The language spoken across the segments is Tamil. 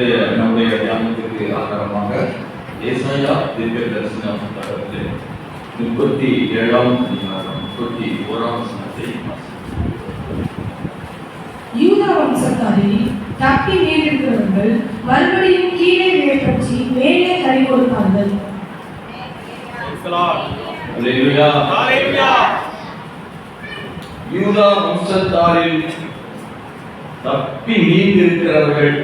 நம்முடைய தியானத்திற்கு ஆதாரமாக ஏசாயா தீர்க்கதரிசன புத்தகத்தில் 37ஆம் அதிகாரம் 31ஆம் வசனத்தை யூதா வம்சத்தாரில் தப்பி மீண்டிருக்கிறவர்கள் மறுபடியும் கீழே விழப்பற்றி மேலே கை கொடுப்பார்கள். யூதா வம்சத்தாரில் தப்பி மீண்டிருக்கிறவர்கள்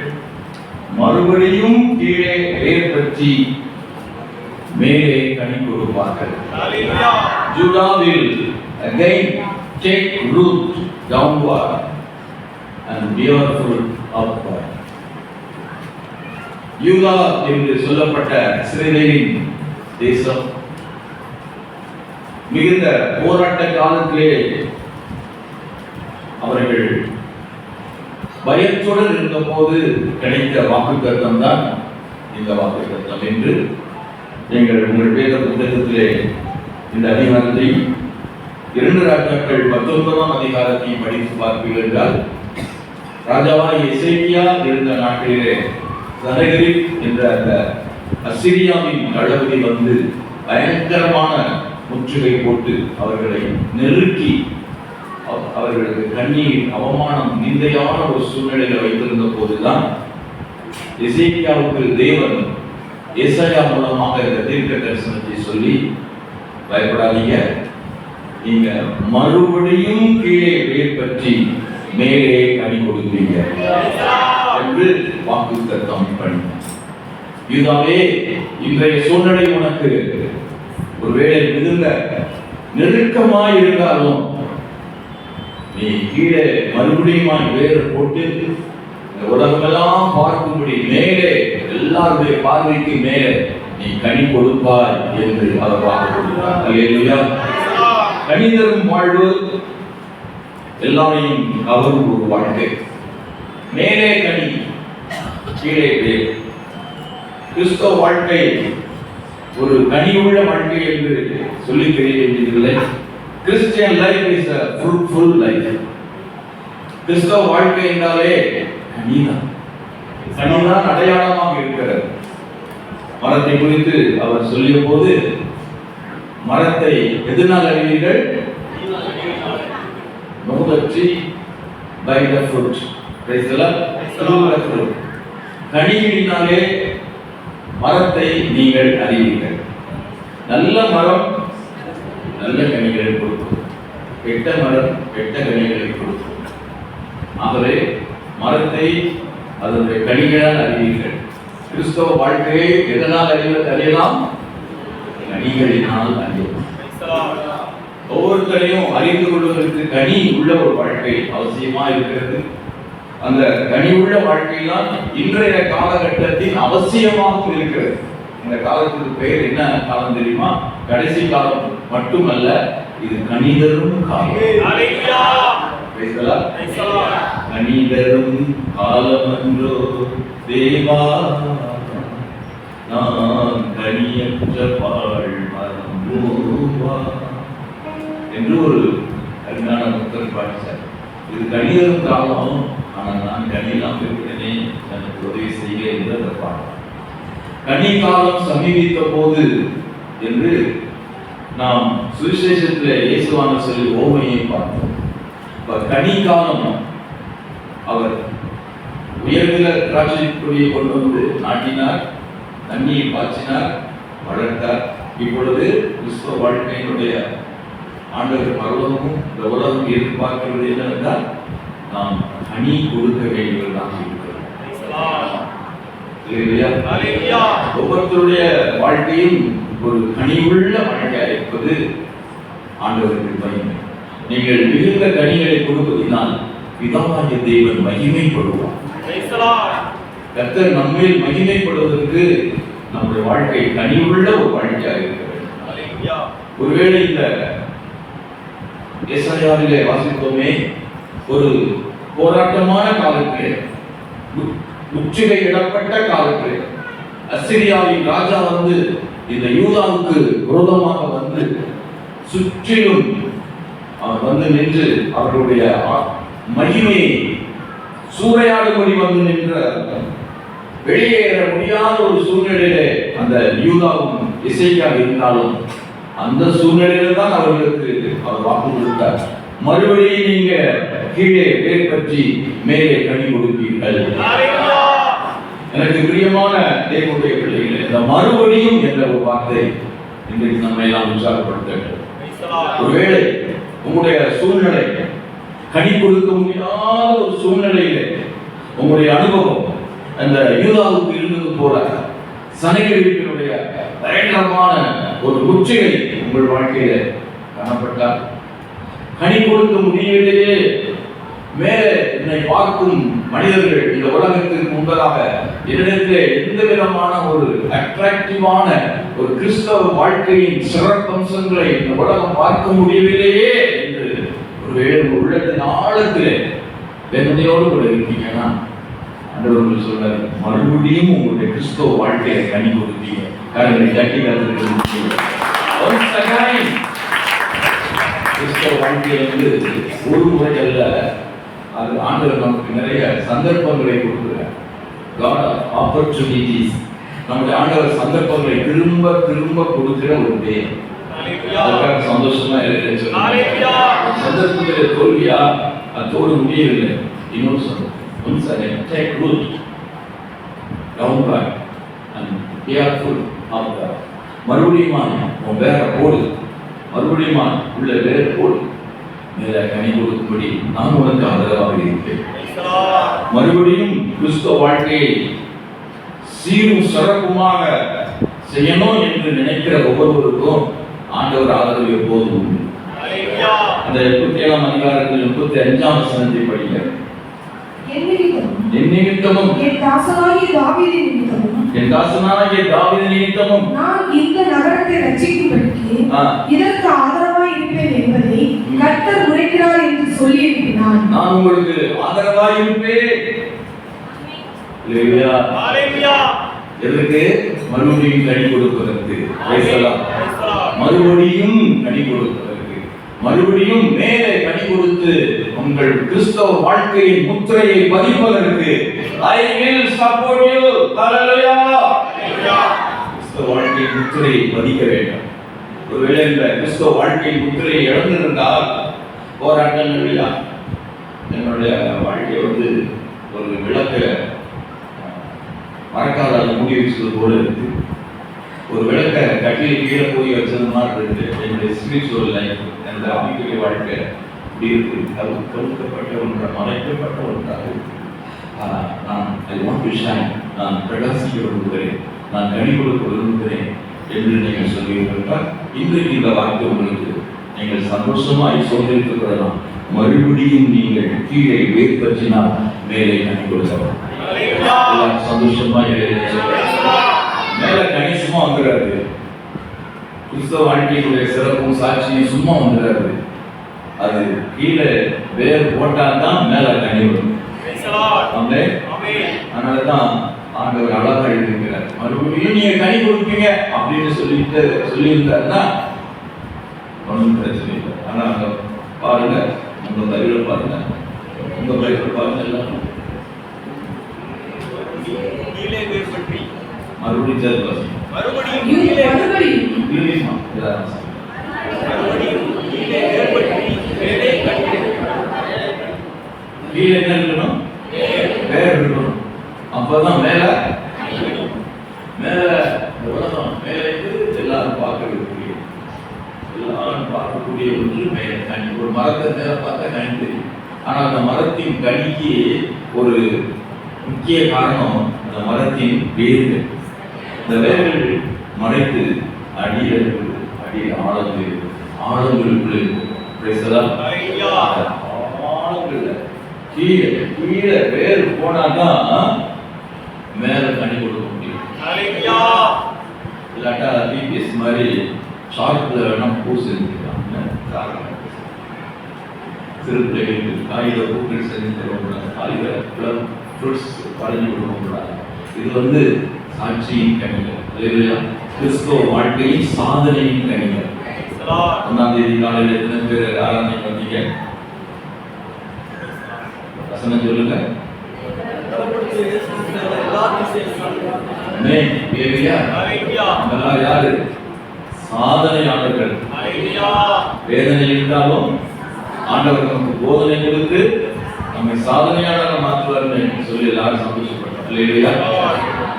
மறுபடியும் கீழே வேர் பற்றி மேலே கனி கொடுப்பார்கள். Judah will again take root downward and bear fruit upward. யூதா என்று சொல்லப்பட்ட இஸ்ரவேலின் தேசம் மிகுந்த போராட்ட காலத்திலே அவர்கள் பயத்துடன் இருந்த போது கிடைத்த வாக்குத்தத்தம் தான் இந்த வாக்குத்தத்தம் என்று உங்கள் வேத புத்தகத்திலே இந்த அதிகாரத்தை 2 ராஜாக்கள் 19ஆம் அதிகாரத்தை படித்து பார்ப்பீர்கள் என்றால், ராஜாவாய் எசேக்கியா இருந்த நாட்டிலே சனகரிப் என்ற அந்த அசிரியாவின் தளபதி வந்து பயங்கரமான முற்றுகை போட்டு அவர்களை நெருக்கி அவர்களுக்கு கண்ணீர், அவமானம், நிந்தையான ஒரு சூழ்நிலையில் வைத்திருந்த போதுதான் எசேக்கியாவுக்கு தேவன் ஏசாயா மூலமாக இந்த தீர்க்க தரிசனத்தை சொல்லி, பயப்படாதீங்க, நீங்க மறுபடியும் கீழே வேர் பற்றி மேலே கனி கொடுப்பீங்க என்று வாக்குத்தத்தம் பண்ணினார். யூதாவே, இன்றைய சூழ்நிலை உனக்கு ஒருவேளை மிகுந்த நெருக்கமாய் இருந்தாலும் நீ கீழே மறுபடியும் வேறு போட்டு இந்த உலகமெல்லாம் பார்க்கும்படி மேலே எல்லாருடைய பார்வைக்கு மேலே நீ கனி கொடுப்பாய் என்று அவர் வாக்கு கொடுத்தார். அல்லேலூயா. கனி தரும் வாழ்வு எல்லாரையும் கவரும் ஒரு வாழ்க்கை. மேலே கனி, கீழே வேர். கிறிஸ்தவ வாழ்க்கை ஒரு கனியுள்ள வாழ்க்கை என்று சொல்லி தெரிய வேண்டியதில்லை. Christian life is a fruitful life. கிறிஸ்தவ வாழ்க்கை என்றாலே கனிதான். கனிதான் அடையாளமாக இருக்கிறது. மரத்தை குறித்து அவர் சொல்லிய போது, மரத்தை எதனால் அறிவீர்கள்? Know the tree by the fruit. Praise the Lord. Know the fruit. கனியினாலே மரத்தை நீங்கள் அறிவீர்கள். நல்ல மரம் நல்ல கனிகளை கொடுக்கும், கெட்ட மரம் கெட்ட கனிகளை கொடுக்கும். ஆகவே மரத்தை அதனுடைய கனிகளால் அறிவீர்கள். கிறிஸ்தவ வாழ்க்கையை எதனால் அறியலாம்? கனிகளினால் அறியலாம். ஒவ்வொருத்தரையும் அறிந்து கொள்வதற்கு கனி உள்ள ஒரு வாழ்க்கை அவசியமா இருக்கிறது. அந்த கனி உள்ள வாழ்க்கைதான் இன்றைய காலகட்டத்தின் அவசியமாக இருக்கிறது. இந்த காலத்துக்கு பெயர் என்ன காலம் தெரியுமா? கடைசி காலம் மட்டுமல்ல, இது கனிதரும் காலம். கனிதரும் காலம் என்றோ தேவா, நான் கனியற்ற வாழ்மரம் என்று ஒரு அருமையான பக்தர் பாடிச்சார். இது கனிதரும் காலம், ஆனால் நான் கனியெல்லாம் இருக்கிறேனே, எனக்கு உதவி செய்ய என்று அந்த பாடம். கனி காலம் சமீபித்த போது என்று நாம் சுவிசேஷத்தில் இயேசுவான சொல்லி ஓமையை பார்த்தோம். கனி காலம் அவர் உயர்ந்த திராட்சை கொடியை கொண்டு வந்து நாட்டினார், தண்ணியை பாய்ச்சினார், வளர்த்தார். இப்பொழுது கிறிஸ்தவ வாழ்க்கையினுடைய ஆண்டவர் பரலோகமும் இந்த உலகம் எதிர்பார்க்கிறது என்னவென்றால், நாம் கனி கொடுக்க வேண்டியவர்களாக இருக்கிறோம். ஒவ்வொருத்தருடைய வாழ்க்கையும் ஒரு கனிவுள்ள வாழ்க்கையாக இருப்பது ஆண்டவருக்கு பயன். நீங்கள் மிகுந்த கனிகளை கொடுப்பதினால் பிதாவாகிய தேவன் மகிமைப்படுவார். கர்த்தர் நம்மேல் மகிமைப்படுவதற்கு நம்முடைய வாழ்க்கை கனிவுள்ள ஒரு வாழ்க்கையாக இருக்கிறது. ஒருவேளை இந்த ஏசாயாவிலே வாசித்தோமே, ஒரு போராட்டமான காலத்திலே, முற்றுகையிடப்பட்ட காலத்திலே அசிரியாவின் ராஜா வந்து இந்த யூதாவுக்கு விரோதமாக வந்து சுற்றிலும் அவர் வந்து நின்று அவர்களுடைய மகிமையை சூறையாடும்படி வந்து நின்ற வெளியேற முடியாத ஒரு சூழ்நிலையிலே அந்த யூதாவும் எசேக்கியா இருந்தாலும் அந்த சூழ்நிலையில தான் அவர்களுக்கு அவர் வாக்கு கொடுத்தார். மறுபடியும் நீங்க கீழே வேர் பற்றி மேலே கனி கொடுப்பீர்கள். எனக்கு பிரியமான தேவனுடைய பிள்ளைகளே, இந்த மறுபடியும் என்ற ஒரு வார்த்தை இன்றைக்கு நம்மை எல்லாம் உற்சாகப்படுத்த வேண்டும். ஒருவேளை உங்களுடைய சூழ்நிலை கனி கொடுக்க முடியாத ஒரு சூழ்நிலையிலே உங்களுடைய அனுபவம் அந்த யூதாவுக்கு இருந்தது போல சனகரிப்பினுடைய பயங்கரமான ஒரு முற்றுகை உங்கள் வாழ்க்கையில காணப்பட்டால், கனி கொடுக்க முடியவில்லையே, மேலே என்னை பார்க்கும் மனிதர்கள் இந்த உலகத்திற்கு முன்பதாக என்னிடத்திலே எந்த விதமான ஒரு அட்ராக்டிவான ஒரு கிறிஸ்தவ வாழ்க்கையின் சிறப்பம்சங்களை இந்த உலகம் பார்க்க முடியவில்லையே என்று ஒருவேளை உள்ளத்தின் ஆழத்திலே வேதனையோடு கூட இருக்கீங்கன்னா, ஆண்டவர்கள் சொல்றாரு, மறுபடியும் உங்களுடைய கிறிஸ்தவ வாழ்க்கையை கனி கொடுப்பீங்க. காரணம் கட்டி கிறிஸ்தவ வாழ்க்கையில ஒரு முறை அல்ல, அது ஆண்டவர் நமக்கு நிறைய சந்தர்ப்பங்களை கொடுக்கிறார். God of opportunities. நம்முடைய ஆண்டவர் சந்தர்ப்பங்களை திரும்ப திரும்ப கொடுக்கிற ஒரு தேவன். அதுக்காக சந்தோஷமா இருக்கிறேன். சந்தர்ப்பத்திலே தோல்வியா அதோடு முடியவில்லை. இன்னொரு சந்தர்ப்பம் take root down back and careful of the மறுபடியும் உன் வேற போடு, மறுபடியும் உள்ள வேற போடு, மேல கனி கொடுக்கும்படி நான் உனக்கு ஆதரவாக இருக்கிறேன். மறுபடியும் கிறிஸ்தவ வாழ்க்கையை சீரும் சிறப்புமாக செய்யணும் என்று நினைக்கிற ஒவ்வொருவருக்கும் ஆண்டவர் ஆதரவு எப்போதும் உண்டு. அந்த 37ஆம் அதிகாரத்தில் 35ஆம் வசனத்தை படிங்க. என் நிமித்தமும் என் தாசனாகிய தாவீது நிமித்தமும் நான் இந்த நகரத்தை ரட்சிக்கும்படிக்கு இதற்கு ஆதரவாய் இருப்பேன் என்பதை கர்த்தர் உரைக்கிறார் என்று சொல்லி இருக்கிறார். நான் உங்களுக்கு ஆதரவாய் இருப்பேன். அல்லேலூயா, அல்லேலூயா. எதற்கு? மறுபடியும் கனி கொடுப்பதற்கு. மறுபடியும் கனி கொடுப்பதற்கு, மறுபடியும் மேலே கனி கொடுத்து உங்கள் கிறிஸ்தவ வாழ்க்கையின் முத்திரையை பதிப்பதற்கு. I will support you. Hallelujah. கிறிஸ்தவ வாழ்க்கையின் முத்திரையை பதிக்க வேண்டும். ஒருவேளை இந்த கிறிஸ்தவ வாழ்க்கையின் முத்திரையை இழந்திருந்தால் போராட்டங்கள் இல்லையா? என்னுடைய வாழ்க்கை ஒரு விளக்க மறக்காத மூடி வச்சது போல இருக்கு. ஒரு விளக்க கட்டில் கீழே போய் வச்சது மாதிரி இருக்கு. என்னுடைய ஸ்பிரிச்சுவல் லைஃப், என்னுடைய ஆவிக்குரிய வாழ்க்கை இப்படி இருக்கு. கவுக்கப்பட்ட ஒன்றாக, மறைக்கப்பட்ட ஒன்றாக நான் ஐ வாண்ட் டு ஷைன், நான் பிரகாசிக்க விரும்புகிறேன், நான் கனி கொடுக்க விரும்புகிறேன் என்று நீங்கள் சொல்லியிருந்தால் இன்றைக்கு இந்த வார்த்தை உங்களுக்கு நீங்கள் சந்தோஷமாய் சொல்லியிருக்கிறதெல்லாம் மறுபடியும் நீங்கள் கீழே வேர் பற்றினால் மேலே கனி கொடுக்கலாம். சந்தோஷமா மேல கனி சும்மா வந்துடாது. கிறிஸ்தவ வாழ்க்கையுடைய சிறப்பும் சாட்சியும் சும்மா வந்துடாது. அது கீழே வேர் போட்டால்தான் மேல கனி வரும். அதனாலதான் ஆண்டவர் அழகா எழுதியிருக்கிறார், மறுபடியும் நீங்க கனி கொடுப்பீங்க அப்படின்னு சொல்லியிருந்தாருன்னா ஒன்றும் பிரச்சனை இல்லை. ஆனா பாருங்க, உங்க பைபிளை பாருங்க, உங்க பைபிள் பாருங்க, எல்லாம் மறுபடியும் கீழே என்ன இருக்கணும்? வேர் இருக்கணும். அப்பதான் மேல மேல உலகம் மேலே எல்லாரும் பார்க்கக்கூடிய ஒன்று மேல கனி. ஒரு மரத்தை மேல பார்த்தா கனி தெரியும். ஆனா அந்த மரத்தின் கனிக்கு ஒரு முக்கிய காரணம் அந்த மரத்தின் வேர்கள். இந்த வேர்கள் மறைத்து அடியில் ஆழங்களுக்குள்ள கீழே வேர் போனாதான் மேல கனி கொடுக்க முடியும். இல்லாட்டா பிபிஎஸ் மாதிரி ஷார்ட்ல வேணா பூ செஞ்சுக்கலாம். சிறு பிள்ளைகளுக்கு காகித பூக்கள் செஞ்சு தரக்கூடாது, காகித ஃப்ரூட்ஸ் பழங்கி கொடுக்கக்கூடாது. இது சாட்சியின் கனிகள். கிறிஸ்துவ வாழ்க்கையின் சாதனையின் கனிகள். 1ஆம் தேதி காலையில் எத்தனை பேர் ஆராதனை வந்தீங்க? வசனம் சொல்லுங்க. ஆமென். ஹalleluya. நம்மெல்லாம் யாரு? சாதனையாளர்கள். வேதனை இருந்தாலும் ஆண்டவர் நமக்கு போதனை கொடுத்து நம்மை சாதனையாளராக மாற்றுவார்னு சொல்லி எல்லாரும் சந்தோஷப்பட்டோம். ஹalleluya.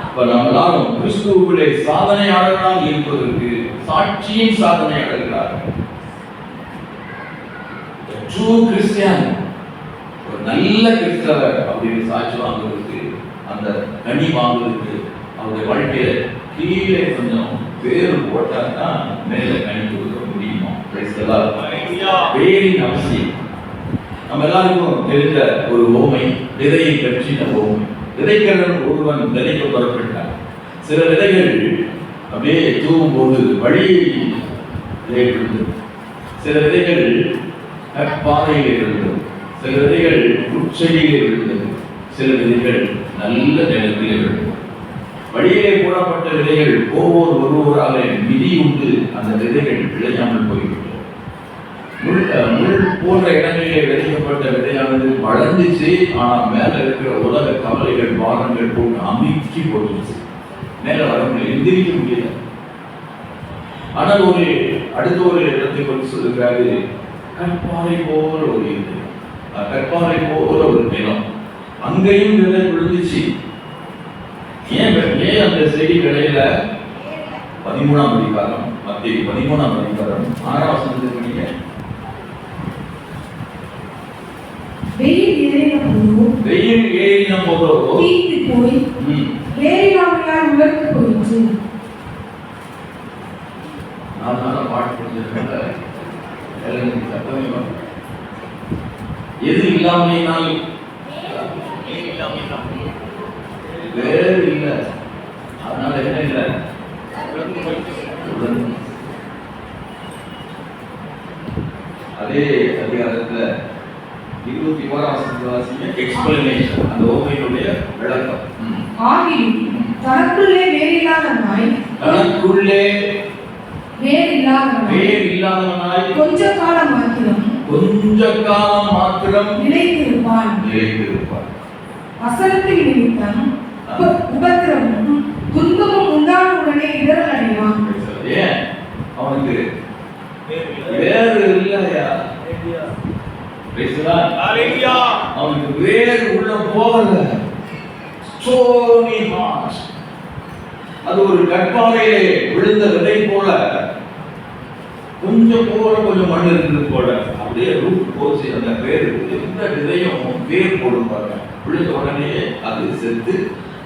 இப்ப நாம் எல்லாரும் கிறிஸ்துவுக்குள்ளே சாதனையாளர்களாக இருப்பதற்கு சாட்சியின் சாதனையாளர்களாக ட்ரூ கிறிஸ்டியன், ஒரு நல்ல கிறிஸ்தவர் அப்படின்னு சாட்சி வாங்குவதற்கு, அந்த கனி வாங்குவதற்கு அவருடைய வாழ்க்கையில கீழே கொஞ்சம் வேறு போட்டாதான் மேல கனி கொடுக்க முடியுமா? வேரின் அவசியம். நம்ம எல்லாருக்கும் தெரிந்த ஒரு ஓமை, விதையை பற்றின ஓமை. விதைக்கிறவன் ஒருவன் விதைக்க புறப்பட்டான். சில விதைகள் அப்படியே தூவும் போது வழியிலே விழுந்தது, சில விதைகள் பாறையிலே விழுந்தது, சில விதைகள் உச்செடியிலே விழுந்தது, சில விதைகள் நல்ல நிலத்திலே விழுந்தது. வழியிலே போடப்பட்ட விதைகள் ஒருவராக மிதி உண்டு அந்த விதைகள் விளையாமல் போய்விட்டது. முள் போன்ற இடங்களிலே விதைக்கப்பட்ட விதையானது வளர்ந்துச்சு, ஆனால் மேல இருக்கிற உலக கவலைகள் பாரங்கள் போட்டு அமுக்கி போட்டுச்சு, மேல வர முடியல, எந்திரிக்க முடியல. ஆனால் அடுத்த ஒரு இடத்தை கொண்டு சொல்லுகிறாரு, கற்பாறை போல ஒரு இது, கற்பாறை போல ஒரு நிலம், அங்கேயும் விதை விழுந்துச்சு. ஏன் அந்த செடி விளையில? 13ஆம் அதிகாரம், மத்தேயு 13ஆம் அதிகாரம் 6ஆம் வசனத்தை படிங்க. வெயில் ஏறின போதோ தீந்து போய் வேரில்லாமையால் உலர்ந்து போயிற்று. நான் பாட்டு படிச்சிருக்கேன். எது இல்லாமையினால்? வேறு இல்லை, அதனால என்ன இல்லை? அதே அதிகாரத்துல 21ஆம் வசனத்துல எக்ஸ்பிளனேஷன், அந்த ஓமையினுடைய விளக்கம். ஆகிலும் தனக்குள்ளே வேறில்லாதவனாய் கொஞ்ச காலம் மாத்திரம் நிலைத்திருப்பான். வசனத்தின் நிமித்தம் உபத்திரமும் துன்பமும் உண்டான உடனே இடரல் அடைவான். ஏன்? அவனுக்கு வேறு இல்லையா? அவனுக்கு வேறு உள்ள போகல. அது ஒரு கற்பாறையிலே விழுந்த விதை போல, கொஞ்சம் மண் இருந்தது போல, அப்படியே ரூட் போச்சு. அந்த வேர் எந்த விதையும் வேர் போடும் பாருங்க, விழுந்த உடனே அது செத்து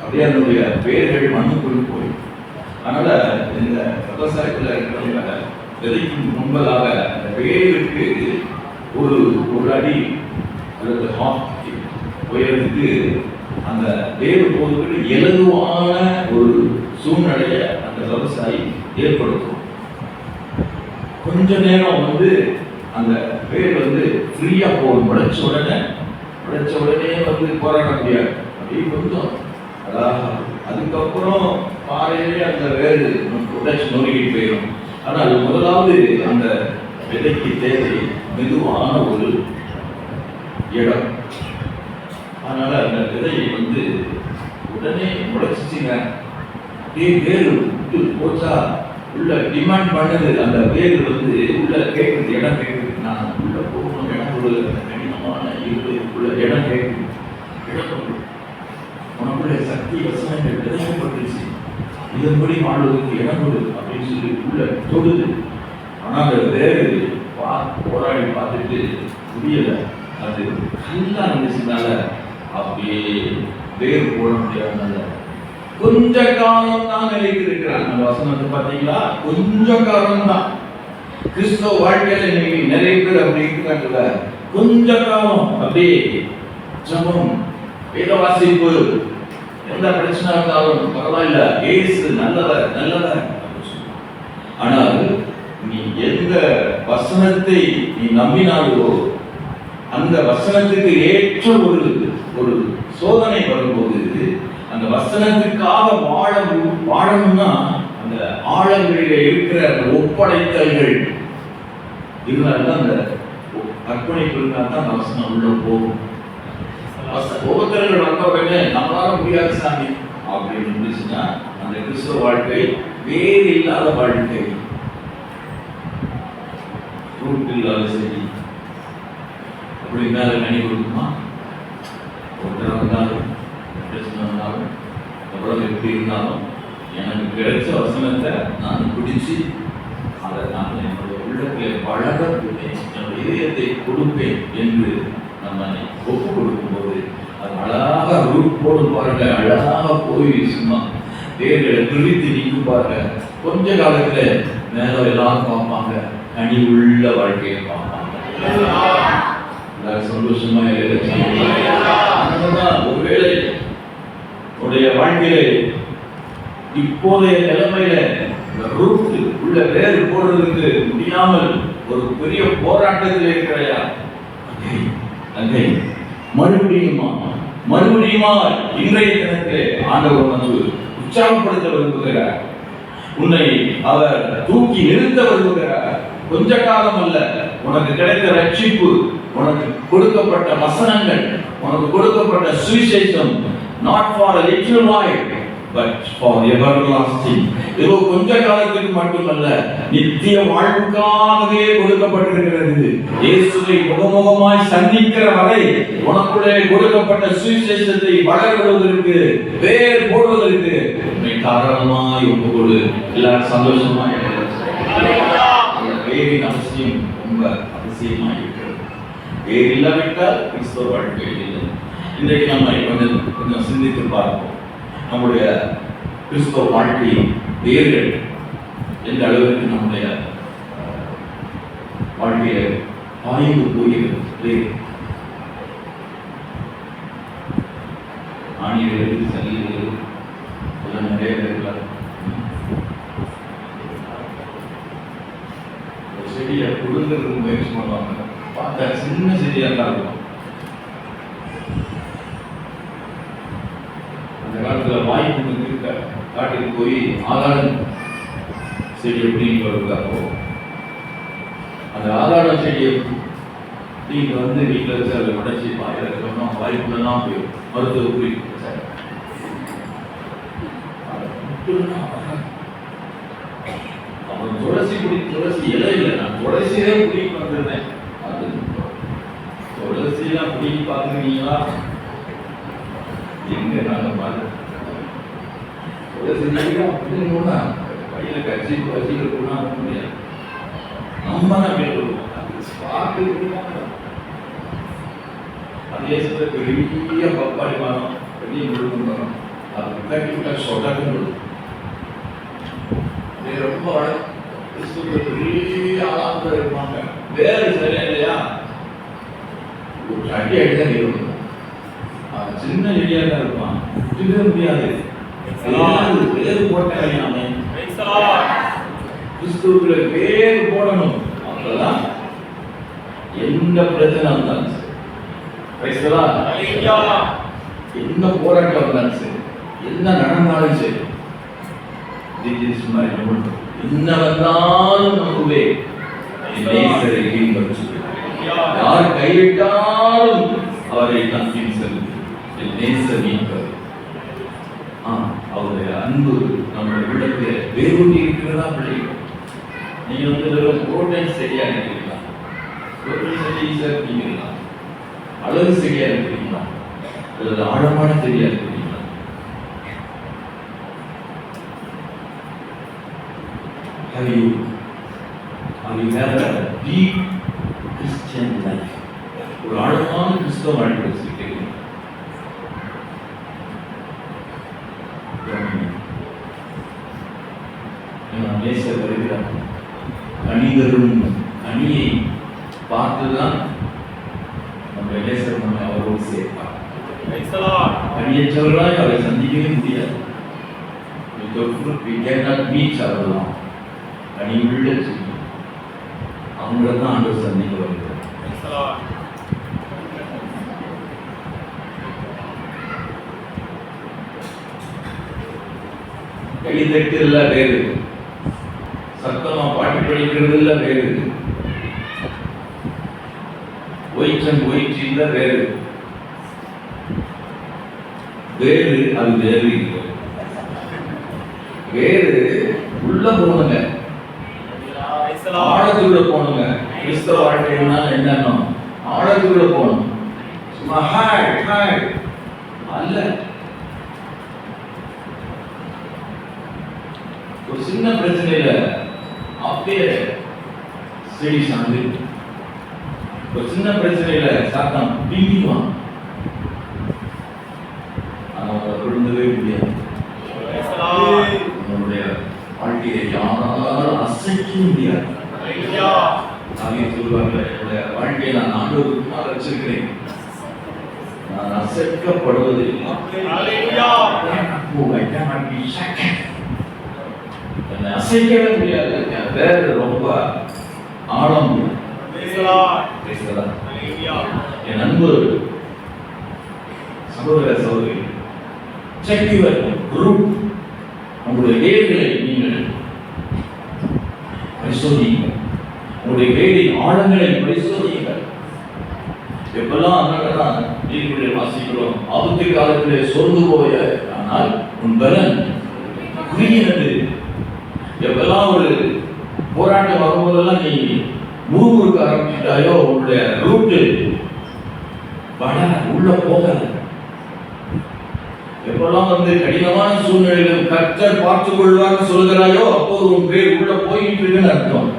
அப்படியே அதனுடைய வேர்கள் மண்ணுக்குள் போய். அதனால இந்த விவசாயத்தில் இருக்கிறவங்க விதைக்கும் முன்பதாக அந்த வேருக்கு ஒரு அடி அல்லது உயரத்துக்கு அந்த வேறு போதுக்கு இலகுவான ஒரு சூழ்நிலையை அந்த விவசாயி ஏற்படுத்தும். கொஞ்ச நேரம் அந்த வேர் ஃப்ரீயா போகும், முளைச்ச உடனே போராட முடியாது, அப்படியே கொஞ்சம் அதுக்கப்புறம் பாறையிலே அந்த வேறு உடைச்சு நொறுக்கிட்டு போயிடும். ஆனால் முதலாவது அந்த விதைக்கு தேவை மெதுவான ஒரு இடம். அதனால அந்த விதை உடனே முளைச்சிச்சுங்க, அப்படியே வேறு விட்டு போச்சா உள்ள டிமாண்ட் பண்ணுது. அந்த வேறு உள்ள கேட்குறது, இடம் கேட்குது, நான் உள்ள போகணும், இடம் கொடு, கடினமான உள்ள இடம் கேட்குது, இடம் உனக்குள்ள சக்தி வசனங்கள் விதைக்கப்பட்டுச்சு, இதன்படி வாழ்வதற்கு இடம் கொடு அப்படின்னு சொல்லி உள்ள தொடுது. ஆனால் அந்த வேறு போராடி பார்த்துட்டு முடியல, அது கல்லா இருந்துச்சுனால அப்படியே வேறு போட முடியாதனால கொஞ்ச காலம் தான் நிலைத்திருக்கிறான். அந்த வசனத்தை பார்த்தீங்களா? கொஞ்ச காலம் தான். கிறிஸ்தவ வாழ்க்கையில இன்னைக்கு நிறைய பேர் அப்படி இருக்காங்கல்ல, கொஞ்ச காலம் அப்படியே ஜபம், வேத வாசிப்பு, எந்த பிரச்சனை இருந்தாலும் பரவாயில்ல, இயேசு நல்லவர். ஆனால் நீ எந்த வசனத்தை நீ நம்பினாலோ அந்த வசனத்துக்கு ஏற்ற ஒரு சோதனை வரும்போது, அந்த வசனத்துக்காக வாழணும்னா அந்த ஆழங்களிலே இருக்கிற அந்த ஒப்படைத்தல்கள் இருந்தால்தான், அந்த அர்ப்பணிப்பு இருந்தால்தான் அந்த வசனம் உள்ள போகும். உபத்திரங்கள் வந்த உடனே நம்மளால முடியாது சாமி அப்படின்னு இருந்துச்சுன்னா அந்த கிறிஸ்தவ வாழ்க்கை வேறு இல்லாத வாழ்க்கை, ஃப்ரூட் இல்லாத செடி. அப்படி மேல கனி கொடுக்குமா? ஒருத்தர் வந்தாலும் பிரச்சனை வந்தாலும் எவ்வளவு எப்படி இருந்தாலும் எனக்கு கிடைச்ச வசனத்தை நான் பிடிச்சு அதை நான் என்னுடைய உள்ளத்திலே வளர்ப்பேன், என்னுடைய இதயத்தை கொடுப்பேன் என்று நம்ம ஒப்பு கொடுக்கும்போது அது அழகாக ரூட் போடு பாருங்க, அழகாக போய் சும்மா வேர்களை பிரித்து நீக்கும் பாருங்க. கொஞ்ச காலத்துல மேல எல்லாரும் பார்ப்பாங்க, கனி உள்ள வாழ்க்கையை பார்ப்பாங்க. சந்தோஷமா ஒருவேளை உடைய வாழ்க்கையில இப்போதைய நிலைமையில ரூட் உள்ள வேறு போடுறதுக்கு முடியாமல் ஒரு பெரிய போராட்டத்தில் இருக்கிறையா? அங்கே மறுபடியுமா இன்றைய தினத்திலே ஆண்டவர் வந்து உற்சாகப்படுத்த விரும்புகிறார். உன்னை அவர் தூக்கி நிறுத்த விரும்புகிறார். கொஞ்ச காலம் அல்ல, உனக்கு கிடைத்த ரட்சிப்பு, உனக்கு கொடுக்கப்பட்ட வசனங்கள், உனக்கு கொடுக்கப்பட்ட சுவிசேஷம் not for a little while but for everlasting. இது கொஞ்ச காலத்துக்கு மட்டுமல்ல, நித்திய வாழ்வுக்காகவே கொடுக்கப்பட்டிருக்கிறது. இயேசுவை முகமுகமாய் சந்திக்கிற வரை உனக்குள்ளே கொடுக்கப்பட்ட சுவிசேஷத்தை வளர்வதற்கு, வேர் போடுவதற்கு உன்னை தாராளமாய் ஒப்புக்கொடு. எல்லாரும் சந்தோஷமாய் அந்த வேரின் அவசியம் ரொம்ப அவசியமாய் இருக்கிறது. வேர் இல்லாவிட்டால் கிறிஸ்தவ வாழ்க்கை இல்லை. இன்றைக்கு நம்ம கொஞ்சம் சிந்தித்து பார்ப்போம். நம்முடைய கிறிஸ்தவ வாழ்க்கையின் வேர்கள் எந்த அளவுக்கு நம்முடைய வாழ்க்கையில பாய்ந்து போகிறது. ஆணிகளுக்கு சல்லிகள் எல்லாம் நிறைய இருக்கிறார். செடியை கொடுங்கிறதுக்கு முயற்சி பண்ணுவாங்க. பார்த்தா சின்ன செடியா தான் இருக்கும். அந்த காலத்துல வாய்ப்பு இருக்க காட்டுக்கு போய் ஆதாரம் செடி எப்படி வருவதாப்போ அந்த ஆதாரம் செடியை நீங்க வந்து வீட்டில் வச்சு அதை உடைச்சி பாயில இருக்கணும்னா வாய்ப்புலாம் போய் மருத்துவ குறிப்பு அவன் துளசி இலை இல்லை, நான் துளசியே குடிக்கு வந்திருந்தேன். அது துளசியெல்லாம் குடிக்கு பார்த்துருக்கீங்களா? எங்க நாங்க பார்த்து துளசி அப்படின்னா கையில கட்சி வச்சுக்கணும்னா முடியாது. நம்ம தான் கேட்கணும். அதே சில பெரிய பப்பாளி மரம், பெரிய முழுக்க மரம், அது விட்டா சொடக்கு ரொம்ப பெரிய ஆளாக இருப்பாங்க. வேறு சரியா இல்லையா? ஒரு அடி அடிதான் இருக்கும். அது சின்ன அடியா தான் இருப்பான், விட்டுக்கவே முடியாது. வேறு போட்டாங்க கிறிஸ்துவுக்குள்ள வேறு போடணும். அப்பதான் எந்த பிரச்சனை இருந்தாலும் சரி, என்ன போராட்டம் இருந்தாலும் சரி, என்ன நடந்தாலும் சரி, என்ன வந்தாலும் நம்புவே யார் கைவிட்டாலும் அவரை நான் பின் செல்வேன். அவருடைய அன்பு நம்முடைய உள்ளத்தில் வேரூட்டி இருக்கிறதா பிள்ளைகள்? நீங்க வந்து புரோட்டீன் சரியா இருக்கிறீங்களா? புரோட்டீன் சரி ஈஸியா இருக்கீங்களா? அழகு சரியா இருக்கிறீங்களா? அல்லது ஆழமான சரியா இருக்கிறீங்களா? Have you had a deep Christian life? ஒரு ஆழமான கிறிஸ்தவ வாழ்க்கை வச்சிருக்கீங்க. நேசர் வருகிறார். கணிதரும் கனியை பார்த்துதான் நம்ம நேசர் நம்மை அவரோடு சேர்ப்பார். கனியற்றவர்களாய் அவரை சந்திக்கவே முடியாது. கனி உள்ள செய்யும் அவங்கள தான் ஆண்டவர் சந்திக்க வருகிறார். கைதட்டு எல்லாம் வேறு, சத்தமா பாட்டு படிக்கிறது எல்லாம் வேறு, ஒயிட் அண்ட் ஒயிட் இல்ல வேறு. வேறு அது வேறு இல்லை. வேறு உள்ள போகணுங்க, ஆழத்துக்குள்ள போகணுங்க. கிறிஸ்தவ வாழ்க்கைன்னா என்னன்னா ஆழத்துக்குள்ள போகணும். சும்மா ஹாய் அல்ல. ஒரு சின்ன பிரச்சனையில அப்படியே செடி சார்ந்து, ஒரு சின்ன பிரச்சனையில சாத்தான் பிடிக்குவான். அவனை விழுந்தவே முடியாது. நம்முடைய வாழ்க்கையை யாராலும் அசைக்க முடியாது. சொல்லுவாங்க, என்னுடைய வாழ்க்கையை நான் ஆண்டவருக்கு வச்சிருக்கிறேன், நான் அசைக்கப்படுவதில்லை. என்னை அசைக்கவே முடியாது. வேற ரொம்ப ஆழம். என் அன்பு சகோதர சகோதரி, check your root. உங்களுடைய வேர்களை நீங்கள் பரிசோதியுங்கள். உங்களுடைய வேரின் ஆழங்களை பரிசோதியுங்கள். எப்பெல்லாம் அதனாலதான் நீதிபதிகளை வாசிக்கிறோம், ஆபத்து காலத்திலே சோர்ந்து போய ஆனால் உன் பலன் குறுகினது. எப்பெல்லாம் ஒரு போராட்டம் வரும்போதெல்லாம் நீ முறுமுறுக்க ஆரம்பிச்சிட்டாயோ, உன்னுடைய ரூட்டு உள்ள போகல. எப்பெல்லாம் கடினமான சூழ்நிலையிலும் கர்த்தர் பார்த்துக் கொள்வார்னு சொல்கிறாயோ, அப்போது உன் பேர் உள்ள போயிட்டு இருக்குன்னு அர்த்தம்.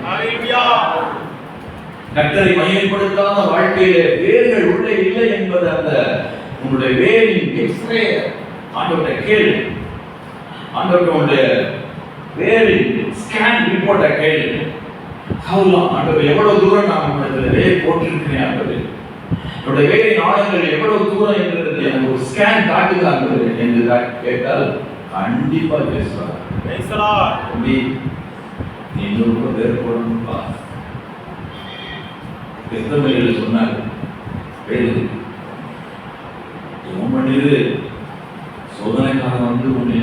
கர்த்தரை மையப்படுத்தாத வாழ்க்கையில வேர்கள் உள்ளே இல்லை என்பது அந்த உன்னுடைய வேரின் எக்ஸ்ரே ஆண்டவருடைய கேள்வி. ஆண்டவருடைய வேரின் ஸ்கேன் ரிப்போர்ட்டை கேள்வி. ஆண்டவர் எவ்வளவு தூரம் நான் உங்களுடைய வேர் போட்டிருக்கிறேன், ஆண்டவர் என்னுடைய வேரின் ஆழங்கள் எவ்வளவு தூரம் என்று எனக்கு ஒரு ஸ்கேன் காட்டுகிறாங்க என்று கேட்டால் கண்டிப்பா பேசுவார். நீ இன்னொரு வேறு போடணும்பா. கிறிஸ்தவர்கள் சொன்னார், சோதனைக்காரன் உன்னை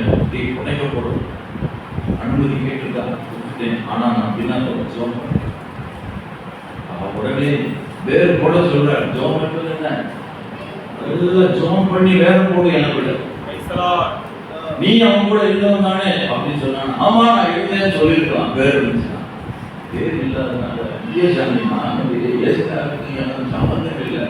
புனைக்கப்படும் அனுமதி கேட்டுதான். ஆனா நான் பின்னால் ஜோம் உடனே வேறு போட சொல்றார். ஜோம் என்ன ஜோம் பண்ணி வேற போடு எனக்கு நீ அவன் கூட இருந்தவன் தானே அப்படின்னு சொன்னான். ஆமா நான் இருந்தேன்னு சொல்லியிருக்கலாம். வேறு வேறு இல்லாதனால சம்பந்தம் இல்லை.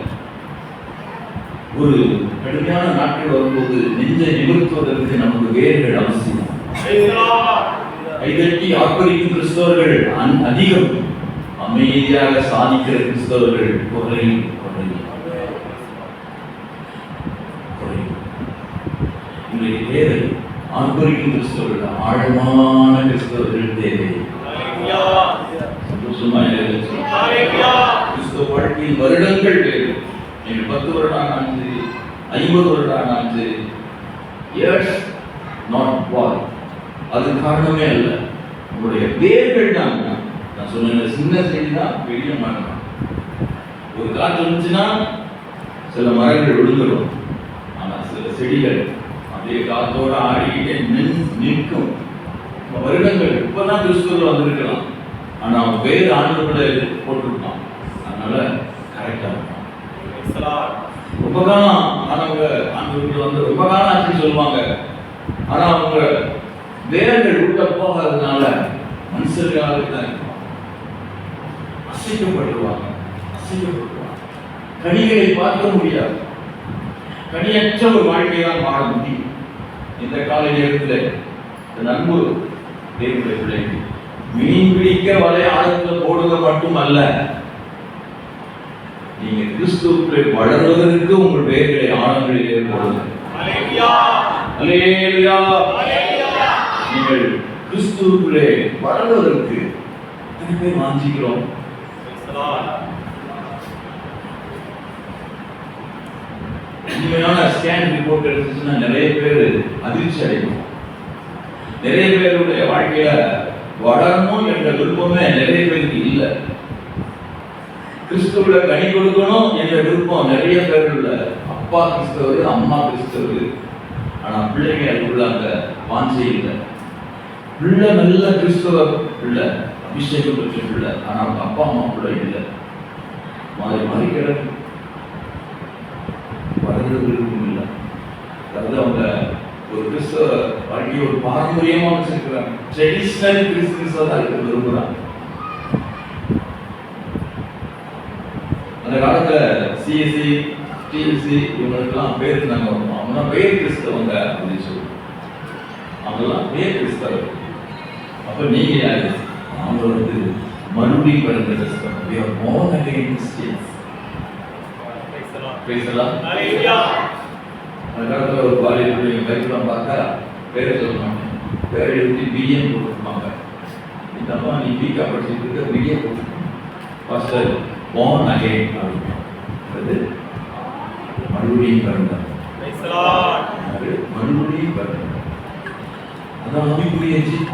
ஒரு கடுமையான நாட்கள் வரும்போது நெஞ்சை நிமிர்த்துவதற்கு நமக்கு வேர்கள் அவசியம். கைதட்டி ஆர்ப்பரிக்கும் கிறிஸ்தவர்கள் அதிகம், அமைதியாக சாதிக்கிற கிறிஸ்தவர்கள் குறையும். இன்றைய தேவை ஆர்ப்பரிக்கும் கிறிஸ்தவர்கள், ஆழமான கிறிஸ்தவர்கள் தேவை. கிறிஸ்தவ வாழ்க்கையில் வருடங்கள் வேறு. 10 வருடம் ஆச்சு, 50 வருடம் ஆச்சு. இயர்ஸ் நாட் வால். அது காரணமே அல்ல, உங்களுடைய வேர்கள் தான். நான் சொன்ன சின்ன செடி தான் பெரிய மரம். ஒரு காற்று வந்துச்சுன்னா சில மரங்கள் விழுந்துடும். ஆனா சில செடிகள் அப்படியே காத்தோட ஆடிக்கிட்டே நிற்கும். வருடங்கள் இப்பதான் கிறிஸ்துவர்கள் வந்திருக்கலாம், ஆனா அவன் வேறு ஆண்டுகளை போட்டிருப்பான். அதனால கரெக்டா இருக்கும். ரொம்ப காலம் ஆனவங்க ஆண்டுகள் வந்து ரொம்ப காலம் ஆச்சுன்னு சொல்லுவாங்க. ஆனா அவங்க வேர்கள் உள்ள போகாததுனால மனுஷர்களாக தான் இருப்பாங்க. அசைக்கப்படுவாங்க. கனிகளை பார்க்க முடியாது. கனியற்ற ஒரு வாழ்க்கையை தான் வாழ முடியும். இந்த கால நேரத்தில் நண்பு தேவனுடைய பிள்ளைகள் மீன் பிடிக்க வலை ஆழத்தில் போடுவது மட்டுமல்ல, நீங்க கிறிஸ்துவுக்குள்ளே வளர்வதற்கு உங்கள் வேர்களை ஆழங்களிலே போடுங்க. நீங்கள் கிறிஸ்துவுக்குள்ளே வளர்வதற்கு எத்தனை பேர் வாஞ்சிக்கிறோம்? உண்மையான ஸ்கேன் ரிப்போர்ட் எடுத்துச்சுன்னா நிறைய பேர் அதிர்ச்சி அடையும். நிறைய பேருடைய வாழ்க்கையில வளரணும் என்ற விருப்பமே நிறைய பேருக்கு இல்லை. கிறிஸ்துவுல கனி கொடுக்கணும் என்ற விருப்பம் நிறைய பேர் உள்ள. அப்பா கிறிஸ்தவர், அம்மா கிறிஸ்தவர், ஆனா பிள்ளைங்க அதுக்குள்ள அந்த வாஞ்சை இல்லை. பிள்ளை நல்ல கிறிஸ்தவ பிள்ளை, அபிஷேகம் பெற்ற பிள்ளை, ஆனா அவங்க அப்பா அம்மா பிள்ளை இல்லை. மாறி மாறி கிடக்கு. வளர்ந்து விருப்பம் இல்லை. அதாவது அவங்க ஒரு கிறிஸ்தவ வாழ்க்கையை ஒரு பாரம்பரியமா வச்சிருக்கிறாங்க. ட்ரெடிஷனல் கிறிஸ்துவ தான் இருக்க விரும்புறாங்க. அந்த காலத்துல சிஎஸ்சி டிஎஸ்சி இவங்களுக்கெல்லாம் பேர் இருந்தாங்க. அவங்க பேர் கிறிஸ்தவங்க அப்படின்னு சொல்லி அவங்கெல்லாம் பேர் கிறிஸ்தவர். அப்ப நீங்க யாரு? அவங்க வந்து மறுபடியும் பிறந்த கிறிஸ்தவம். We are born again Christians. அந்த காலத்துல ஒரு பாலியலுடைய பைபிள்லாம் பார்த்தா பேரை சொல்லுவாங்க. பேரை எழுதி பிஎம் போட்டுருப்பாங்க. இந்த அம்மா நீ பிகா படிச்சுட்டு இருக்க பிஏ போட்டுருப்பாங்க. பாஸ்டர் born again அது மறுபடியும் பிறந்தார். மறுபடியும் பிறந்தார். அதான்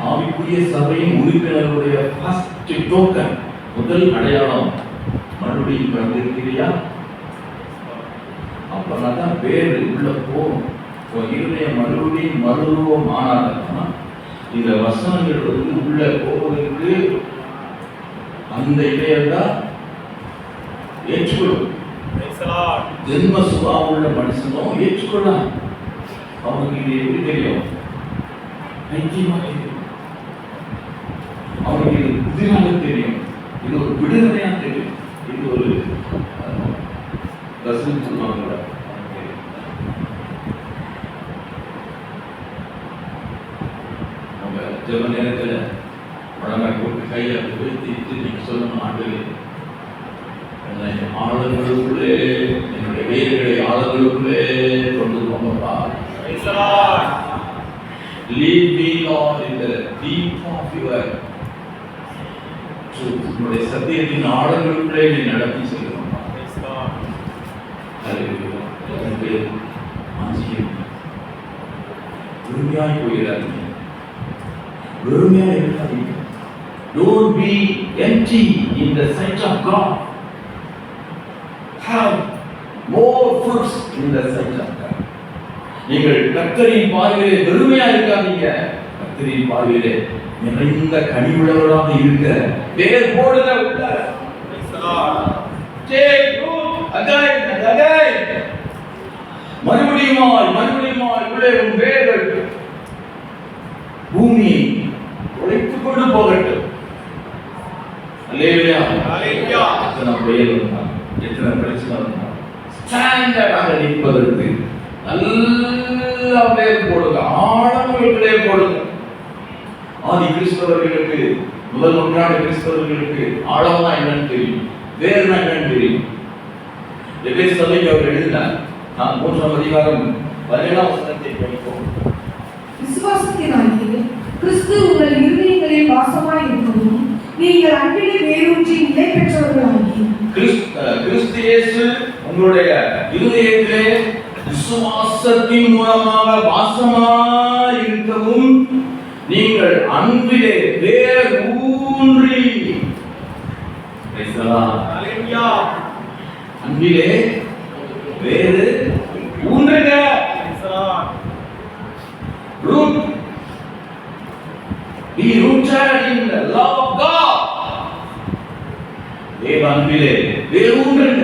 ஆவிக்குரிய சபையின் உறுப்பினர்களுடைய ஃபர்ஸ்ட் டோக்கன், முதல் அடையாளம் மறுபடியும் பிறந்திருக்கிறியா? அப்பதான் வேறு உள்ள போகும். இருதய மறுபடியும் மறுரூபம் ஆனாதன்னா இந்த வசனங்கள் வந்து உள்ள போவதற்கு அந்த இதயம்தான் ஏற்றுக்கொள்ளும். ஜென்ம சுபாவம் உள்ள மனுஷனும் ஏற்றுக்கொள்ளலாம். அவனுக்கு இது எப்படி தெரியும்? ஐக்கியமா தெரியும். அவனுக்கு இது புதிராக தெரியும். இது ஒரு விடுதலையா தெரியும். இது ஒரு ரசம் சொல்லுவாங்க. அவங்க ஜெப நேரத்துல உடம்பை போட்டு கையை வைத்து நீங்க சொல்லணும், ஆண்டுகளே ஆளுங்களுக்குள்ளே என்னுடைய வேர்களை ஆளுங்களுக்குள்ளே கொண்டு போங்கப்பா. Lead me Lord in the deep of your truth. உன்னுடைய சத்தியத்தின் ஆழங்களுக்குள்ளே நீ நடத்தி செல்லுமா. வெறுமையாய் போயிடாதீங்க. வெறுமையாய் இருக்காதீங்க. Don't be empty in the sight of God. Have more fruits in the sight of God. நீங்கள் கர்த்தரின் பார்வையிலே வெறுமையா இருக்காதீங்க. கர்த்தரின் பார்வையிலே நிறைந்த கனிவுள்ளவராக இருக்க வேர் போடுங்க. உள்ள மறுபடியுமாய் உள்ளே வேர்கள் பூமியை உழைத்துக் கொண்டு போகட்டும். அல்லேலூயா. எத்தனை புயல் வந்தால், எத்தனை பிரச்சனை வந்தால் ஸ்டாண்டர்டாக நிற்பதற்கு நல்லா வேர் போடுங்க. ஆழங்களுக்குள்ளே போடுங்க. ஆதி கிறிஸ்தவர்களுக்கு, முதல் நூற்றாண்டு கிறிஸ்தவர்களுக்கு ஆழம்னா என்னன்னு தெரியும், வேர்னா என்னன்னு தெரியும். எபேசு சபைக்கு அவர் எழுதினார். நாம் 3ஆம் அதிகாரம் 17ஆம் வசனத்தை படிப்போம். விசுவாசத்தினாலே கிறிஸ்து உங்கள் இருதயங்களில் வாசமாய் இருக்கவும் நீங்கள் அன்பிலே வேரூன்றி நிலை பெற்றவர்களாகி கிறிஸ்து இயேசு உங்களுடைய இருதயத்திலே விசுவாசத்தின் மூலமாக வாசமாய் இருக்கவும் நீங்கள் அன்பிலே வேர் ஊன்றி, அன்பிலே வேறு ஊன்றுங்க. Root. Be rooted in the love of God. தேவ அன்பிலே வேறு ஊன்றுங்க.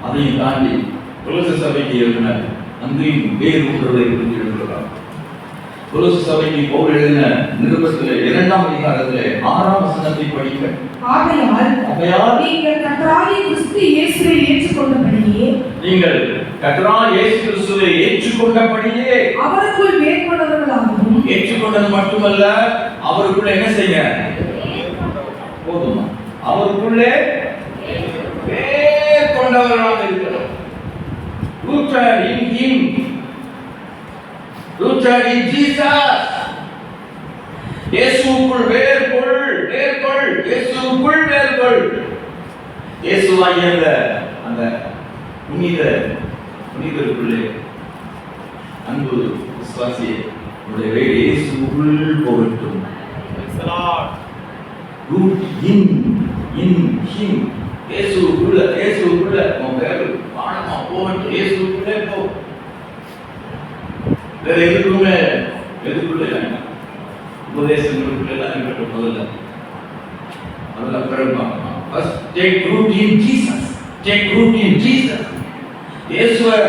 அதையும் தாண்டி கொலோசை சபைக்கு எழுதின அன்றையும் வேறு ஊன்றதை குறித்து எழுதுகிறார். கொலோசை சபைக்கு பவுல் எழுதின நிருபத்திலே 2ஆம் அதிகாரத்திலே 6ஆம் வசனத்தை படிக்க. ஆகையால் நீங்கள் கர்த்தராகிய கிறிஸ்து இயேசுவை ஏற்றுக்கொண்டபடியே அவருக்குள் வேர் கொண்டவர்களாகவும், ஏற்றுக்கொண்டது மட்டுமல்ல, அவருக்குள்ள என்ன செய்ய போதுமா, அவருக்குள்ளே வேர் கொண்டவர்களாக இருக்கிறோம். Rooted in Him, rooted in Jesus. இயேசுவுக்குள் வேர்கொள். இயேசுவுக்குள் வேர்கொள். இயேசுவாகிய அந்த புனிதருக்குள்ளே அன்பு விசுவாசியே, உங்களுடைய வேர் இயேசுவுக்குள் போகட்டும். Root in Him. இயேசுவுக்குள்ள உன் வேர் ஆழமா போகட்டும். இயேசுவுக்குள்ளே போ. வேற எதுக்குள்ளே வேண்டாம். உபதேசங்களுக்குள்ள எல்லாம் இருக்கட்டும். முதல்ல பிறகு பார்க்கலாம். First, take root in Jesus. Take root in Jesus. இயேசுவை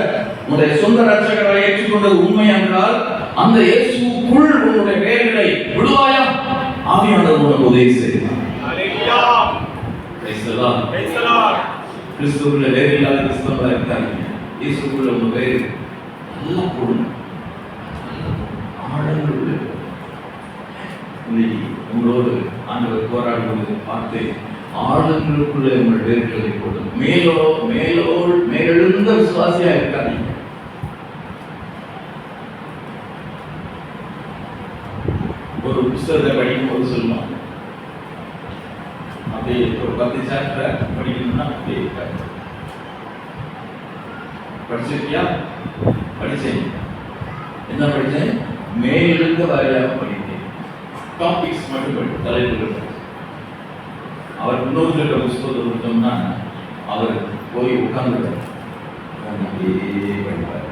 உன்னுடைய சொந்த ரட்சகராக ஏற்றுக்கொண்டது உண்மை என்றால் அந்த இயேசுக்குள் உன்னுடைய வேர்களை விடுவாயா? ஆவியானவர் உனக்கு உதவி செய்வார். ஹalleluya. Praise the Lord. Praise the Lord. கிறிஸ்துவுக்குள்ள வேறு இல்லாத கிறிஸ்தவர்களாக இருக்காங்க. இயேசுக்குள்ள உங்க வேறு நல்லா போடுங்க. ஆழங்களுள்ள இன்னைக்கு உங்களோடு ஆண்டவர் போராடுவது பார்த்து ஆழங்களுக்குள்ள உங்கள் வேர்களை போடுங்க. மேலெழுந்த விசுவாசியா இருக்காதீங்க. ஒரு புத்தகத்தை படிக்கும் போது சொல்லுவாங்க, அப்படியே ஒரு 10 சாப்டர் படிக்கணும்னா அப்படியே படிச்சிருக்கியா? படிச்சேன். என்ன படிச்சேன்? மேலெழுந்த வாரியாக படித்தேன். டாபிக்ஸ் மட்டும் படி, தலைப்புகள். அவர் இன்னொரு புத்தகத்தை கொடுத்தோம்னா அவர் போய் உட்கார்ந்து அப்படியே படிப்பார்.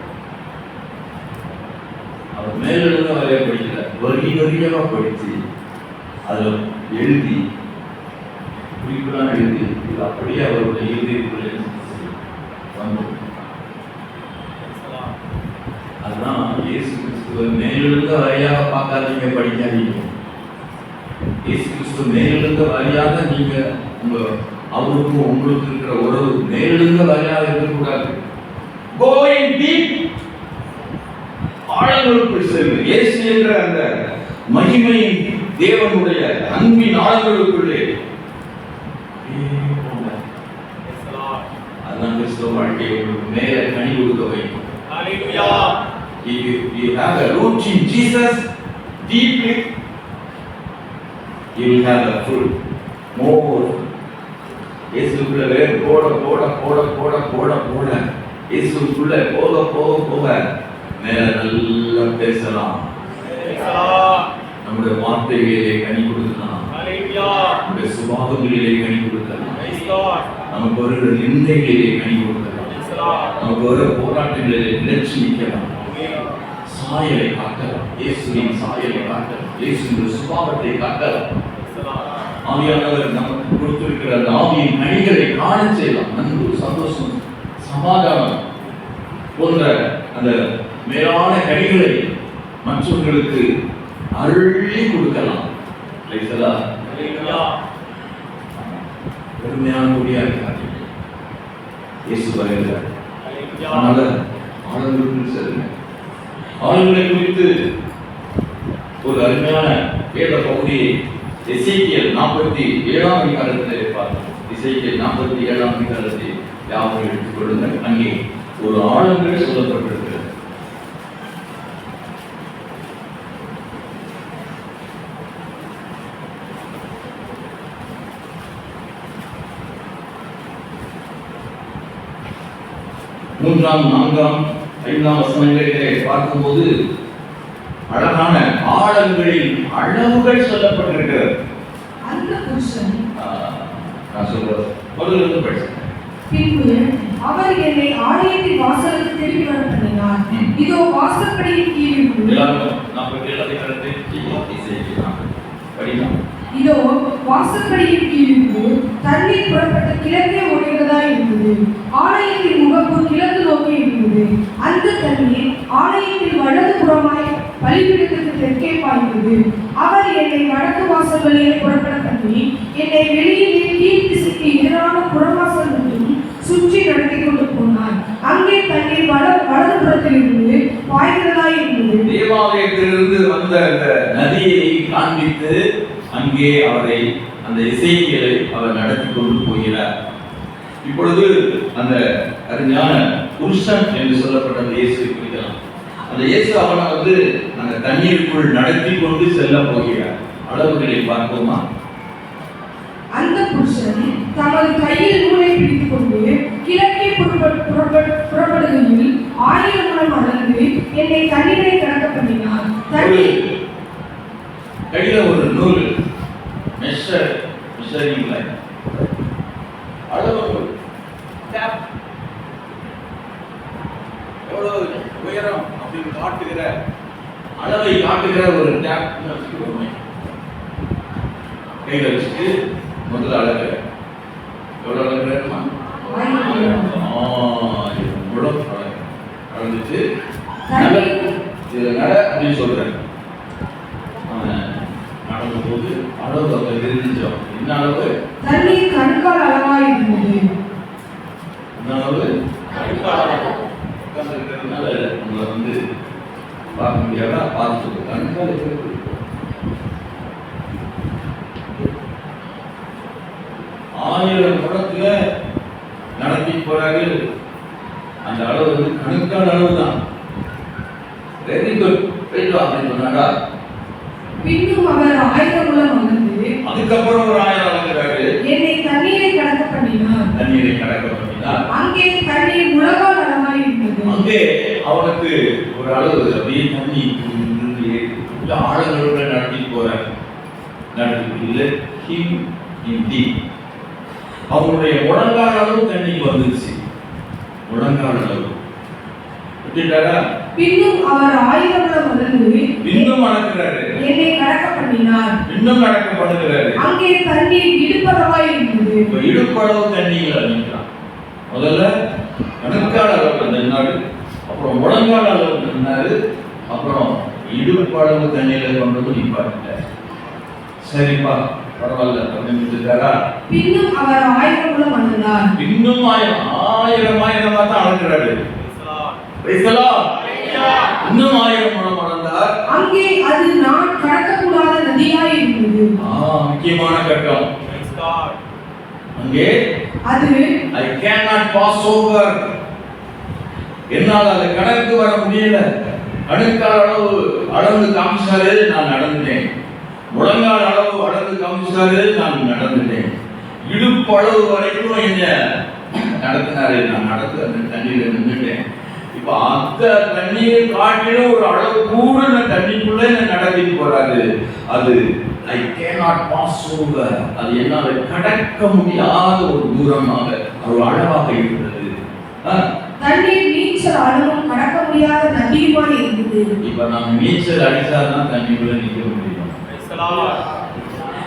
அவர் மேலெழுந்த வாரியாக படிக்கல, வரியாக படித்து அதை எழுதி குறிப்புதான் எழுதி இது அப்படியே அவருடைய எழுதியக்குள்ளே வந்தோம். அதுதான் இயேசு கிறிஸ்துவ மேலெழுந்த வாரியாக பார்க்காதீங்க, படிக்காதீங்க. இயேசு கிறிஸ்துவ மேலெழுந்த வாரியாக நீங்க அவருக்கும் உங்களுக்கு இருக்கிற உறவு மேலெழுந்த வாரியாக இருக்கக்கூடாது. Going deep, ஆழங்களுக்குள் செல்லுங்க. இயேசு என்ற அந்த மகிமையின் தேவனுடைய அன்பின் ஆழங்களுக்குள்ளே அதுதான் கிறிஸ்துவ வாழ்க்கையை உங்களுக்கு மேல கனி கொடுக்க வைக்கும். Hallelujah. If you have a root in Jesus deeply, you will have a fruit more. இயேசுக்குள்ள வேர் போட போட போட போட போட போட இயேசுக்குள்ள போக போக போக மேல நல்லா பேசலாம். நம்முடைய வார்த்தைகளிலே கனி கொடுக்கலாம். நம்முடைய சுபாவங்களிலே கனி கொடுக்கலாம். நமக்கு ஒரு நிந்தைகளிலே கனி கொடுக்கலாம். நமக்கு ஒரு போராட்டங்களிலே நிலைச்சு நிற்கலாம். சாயலை காட்டலாம். இயேசுவின் சாயலை காட்டலாம். இயேசுவின் சுபாவத்தை காட்டலாம். ஆவியானவர் நமக்கு கொடுத்திருக்கிற அந்த ஆவியின் கனிகளை காண செய்யலாம். அன்பு, சந்தோஷம், சமாதானம் போன்ற அந்த மேலான கனிகளை மற்றவர்களுக்கு அள்ளி கொடுக்கலாம். பெருமையான கூடியா இருக்காது. இயேசு வருகிறார். அதனால ஆளுநர்களுக்கு செல்லுங்க. ஆளுநர்களை குறித்து ஒரு அருமையான வேத பகுதியை எசேக்கியேல் 47ஆம் அதிகாரத்தில் பார்த்தோம். எசேக்கியேல் 47ஆம் அதிகாரத்தை யாவும் எடுத்துக் கொள்ளுங்கள். அங்கே ஒரு ஆளுநர் சொல்லப்பட்டிருக்கிறது. மூன்றாம், 4ஆம், 5ஆம் வசனங்களிலே பார்க்கும்போது அழகான ஆழங்களில் அளவுகள் சொல்லப்பட்டிருக்கிறது. அந்த புருஷன் நான் சொல்றது முதலிருந்து படிச்சேன். பின்பு அவர் என்னை ஆலயத்தின் வாசலுக்கு திரும்பி வர பண்ணினார். இதோ வாசற்படியின் கீழ் எல்லாரும் 47 அதிகாரத்தை படிக்கலாம். இதோ வாசற்படியின் கீழிருந்து தண்ணீர் புறப்பட்ட கிழக்கே ஓடுகிறதா இருந்தது. ஆலயத்தின் முகப்பு கிழக்கு நோக்கி இருந்தது. அந்த தண்ணீர் ஆலயத்தின் வலது புறமாய் பலிபீடத்துக்கு தெற்கே பாய்ந்தது. அவர் என்னை வடக்கு வாசல் வழியே புறப்பட பண்ணி என்னை வெளியிலே கீழ் திசைக்கு எதிரான புறவாசல் மட்டும் சுற்றி நடத்தி கொண்டு போனார். அங்கே தண்ணீர் வலது புறத்தில் இருந்து பாய்கிறதா இருந்தது. தேவாலயத்திலிருந்து வந்த அந்த நதியை காண்பித்து அங்கே அவரை அந்த எசேக்கியேலை அவர் நடத்தி கொண்டு போகிறார். இப்பொழுது அந்த அருமையான புருஷன் என்று சொல்லப்பட்ட அந்த இயேசுவை குறிக்கலாம். அந்த இயேசு அவனை அந்த தண்ணீருக்குள் நடத்தி கொண்டு செல்ல போகிறார். அளவுகளை பார்ப்போமா? அந்த புருஷன் தமது கையில் நூலை பிடித்துக் கொண்டு கிழக்கே புறப்படுகையில் 1000 முழம் அளந்து என்னை தண்ணீரை கடக்க பண்ணினார். தண்ணீர் கையில ஒரு நூல் மெஷரிங் லைன் அளவு டேப் எவ்வளவு உயரம் அப்படின்னு காட்டுகிற அளவை காட்டுகிற ஒரு டேப் கையில வச்சுட்டு முதல்ல அளவு எவ்வளவு அளக்குறாருமா? 1000 முழம் அளந்துச்சு. இதுல நட அப்படின்னு சொல்றேன். நடந்த போது அளவு அவங்க தெரிஞ்சிச்சோம். என்ன அளவு? தண்ணீர் கண்கால் அளவாய் இருந்தது. என்ன அளவு? கண்கால் அளவு. உட்கார்ந்துருக்கிறதுனால உங்களை வந்து பார்க்க முடியாதா? பார்த்துட்டு கண்கால் இருக்கு. ஆயிரம் முழத்துல நடத்தி போறாரு. அந்த அளவு வந்து கணக்கான அளவு தான். வெரி குட், போயிட்டு அப்படின்னு சொன்னாடா. பின்னும் அவர் 1000 முழம் அளந்து அதுக்கப்புறம் ஒரு 1000 அளக்கிறாரு. என்னை தண்ணீரை கடக்க பண்ணினார். தண்ணீரை கடக்க பண்ணினார். அங்கே தண்ணீர் முழங்கால் அளவாய் இருந்தது. அங்கே அவனுக்கு ஒரு அளவு அப்படியே தண்ணி ஆழங்களுக்குள்ள நடத்தி போறார். அவனுடைய முழங்கால் அளவு தண்ணி வந்துருச்சு. முழங்கால் அளவு பின்னும் அவர் 1000 முழம் அளந்து இன்னும் நடக்கிறாரு. என்னை கடக்க பண்ணினார். இன்னும் நடக்க பண்ணுகிறாரு. அங்கே தண்ணீர் இடுப்பளவாய் இருந்தது. இப்ப இடுப்பளவு தண்ணியில நிற்கிறான். முதல்ல கணக்கால் அளவு நின்னாரு, அப்புறம் முழங்கால் அளவு நின்னாரு, அப்புறம் இடுப்பளவு தண்ணியில கொண்டு வந்து நிப்பாட்டிட்டார். சரிப்பா பரவாயில்ல அப்படின்னு சொல்லிட்டாரா. பின்னும் அவர் 1000 முழம் அளந்தார். இன்னும் 1000 தான் அளக்கிறாரு. இன்னும் 1000 முழம் அளந்தார். அங்கே அது நான் கடக்கக்கூடாத நதியாய் இருந்தது. முக்கியமான கட்டம். அங்கே அது I cannot pass over. என்னால் அதை கடந்து வர முடியல. கணுக்கால் அளவு அளந்து காமிச்சாரு, நான் நடந்துட்டேன். முழங்கால் அளவு அளந்து காமிச்சாரு, நான் நடந்துட்டேன். இடுப்பு அளவு வரைக்கும் என்ன நடத்தினாரு, நான் நடந்து அந்த தண்ணியில நின்றுட்டேன். இப்ப அந்த தண்ணீர் காட்டிலும் ஒரு அளவு கூட தண்ணிக்குள்ள நடத்திட்டு போறாரு. அது I cannot pass over. அது என்னால் கடக்க முடியாத ஒரு தூரமாக ஒரு அளவாக இருந்தது. தண்ணீர் நீச்சல் அளவும் கடக்க முடியாத நதியுமாய் இருந்தது. இப்ப நம்ம நீச்சல் அடிச்சாதான் தண்ணிக்குள்ள நிற்க முடியும்.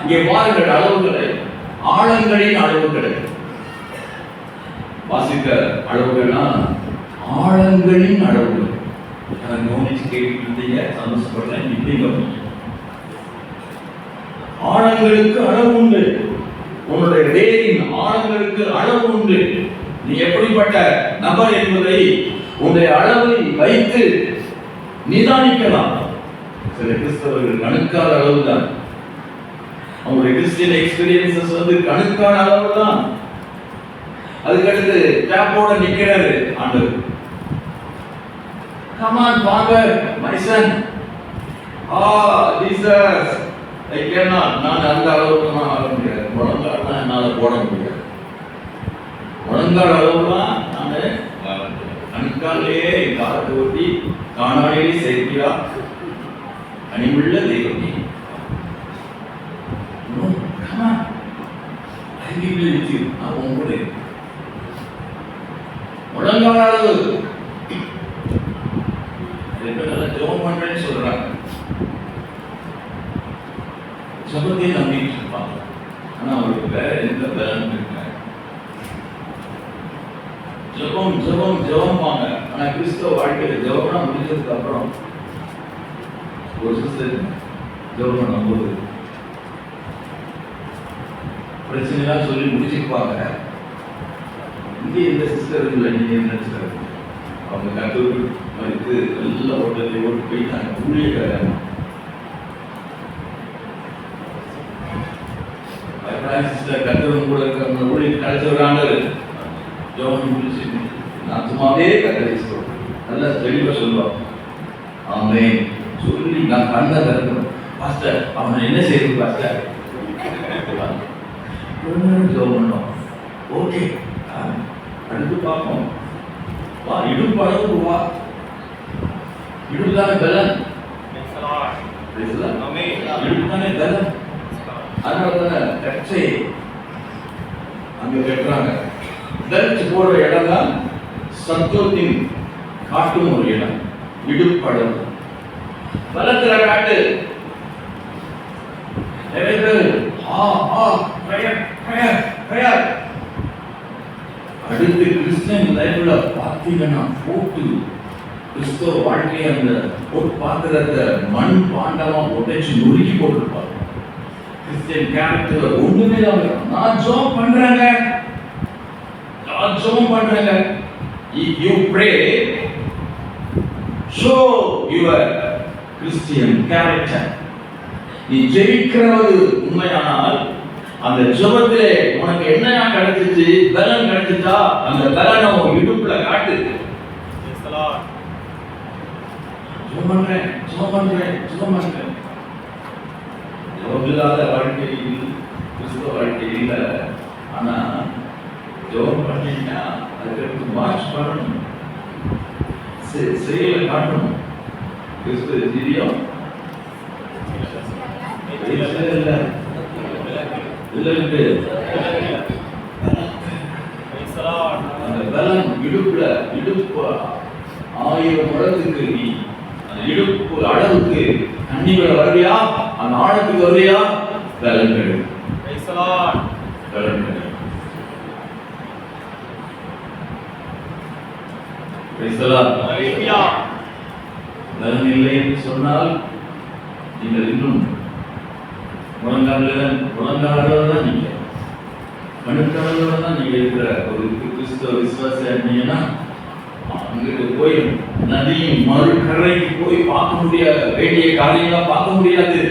இங்கே பாருங்கள் அளவுகளை, ஆழங்களின் அளவுகளை வாசிக்க அளவுகள்னா ஆழங்களின் அளவுகள். கவனிச்சு கேட்டுட்டு இருந்தீங்க, சந்தோஷப்படுறேன். இப்படி ஆழங்களுக்கு அளவு உண்டு. உன்னுடைய வேரின் ஆழங்களுக்கு அளவு உண்டு. நீ எப்படிப்பட்ட நபர் என்பதை உன்னுடைய அளவை வைத்து நிதானிக்கலாம். சில கிறிஸ்தவர்கள் கணுக்கால் அளவு தான். அவங்களுடைய கிறிஸ்டியன் எக்ஸ்பீரியன்சஸ் வந்து கணுக்கால் அளவு தான். அதுக்கடுத்து டேப்போட நிக்கிறாரு ஆண்டவர். Come on father, my son. Jesus, I cannot. நான் அந்த அளவுக்கு நான் ஆக முடியாது. முழங்கால் என்னால் போட முடியாது. முழங்கால் அளவுலாம் நான் கணுக்காலே காலத்தை ஒட்டி காணாடியே சேர்க்கிறா அணிவுள்ள தெய்வம். முழங்கால் அளவு ஜெபம் பண்றேன்னு சொல்றாங்க. ஜெபத்தை நம்பிட்டு இருப்பாங்க. ஆனா அவருக்கு வேற எந்த பலனும் இருக்காது. ஜெபம் ஜெபம் ஜெபம்பாங்க. ஆனா கிறிஸ்தவ வாழ்க்கையில ஜெபம்னா முடிஞ்சதுக்கு அப்புறம் ஒரு சிஸ்டர் ஜெபம் பண்ணும்போது பிரச்சனைலாம் சொல்லி முடிச்சுப்பாங்க. இங்கே எந்த சிஸ்டர் இல்லை, நீங்க என்ன சிஸ்டர்? அவங்க கத்தூர் மறுத்து நல்ல ஓட்டத்தை ஓட்டு போயிட்டாங்க. ஊழியக்காரன் சிஸ்டர் கத்தூர் கூட இருக்க ஊழிய கழிச்சு வராங்க. ஜோன் முடிச்சு நான் சும்மாவே கத்தரை சொல்றேன். நல்லா தெளிவாக சொல்லுவாங்க. அவனை சொல்லி நான் கண்ணை திறக்கணும். பாஸ்டர் அவனை என்ன செய்யுது பாஸ்டர்? ஜோம் பண்ணோம். ஓகே அடுத்து பார்ப்போம். வா இடுப்பு அளவுக்கு வா. இடுப்புதானே பலன். இடுப்புதானே பலன். அதனால கச்சை அங்க கட்டுறாங்க. தரிச்சு போடுற இடம் தான் சத்துவத்தின் காட்டும் ஒரு இடம். இடுப்பளவு பலத்துல காட்டு. நிறைய பேர் அடுத்து கிறிஸ்டியன் லைஃப்ல பார்த்தீங்கன்னா போட்டு கிறிஸ்தவ வாழ்க்கையை அந்த பாத்திரத்தை மண் பாண்டமா உடைச்சு நொறுக்கி போட்டுருப்பாங்க. கிறிஸ்டியன் கேரக்டர் ஒண்ணுமே நான் ஜாப் பண்றேங்க, நான் ஜாப் பண்றேங்க. If you pray, show your Christian character. நீ ஜெபிக்கிறது உண்மையானால் அந்த ஜெபத்திலே உனக்கு என்னையா கிடைச்சிச்சு, பலன் கிடைச்சிச்சா, அந்த பலனை உன் இடுப்புல காட்டு. ஜெபம் பண்றேன், ஜெபம் பண்றேன், ஜெபம் பண்றேன். ஜெபம் இல்லாத வாழ்க்கையில் கிறிஸ்தவ வாழ்க்கை இல்லை. ஆனா ஜெபம் பண்ணீங்கன்னா அதுக்கு மார்ச் பண்ணணும், செயலை காட்டணும். கிறிஸ்துவ ஜீவியம் அந்த பலன் இடுப்புல, இடுப்பு 1000 முழத்துக்கு நீ அந்த இடுப்பு அளவுக்கு தண்ணிகளை வருவியா, அந்த ஆழத்துக்கு வருவியா, பலன் கிடைக்கும். பலன் கிடைக்கும். பலன் இல்லை என்று சொன்னால் நீங்கள் இன்னும் முழங்காலதான் நீங்க கணுக்காலதான் நீங்க இருக்கிற ஒரு கிறிஸ்தவ விசுவாசி இருந்தீங்கன்னா அங்கிட்டு போய் நதியும் மறுகரைக்கு போய் பார்க்க முடியாத வேண்டிய காரியங்களா பார்க்க முடியாது.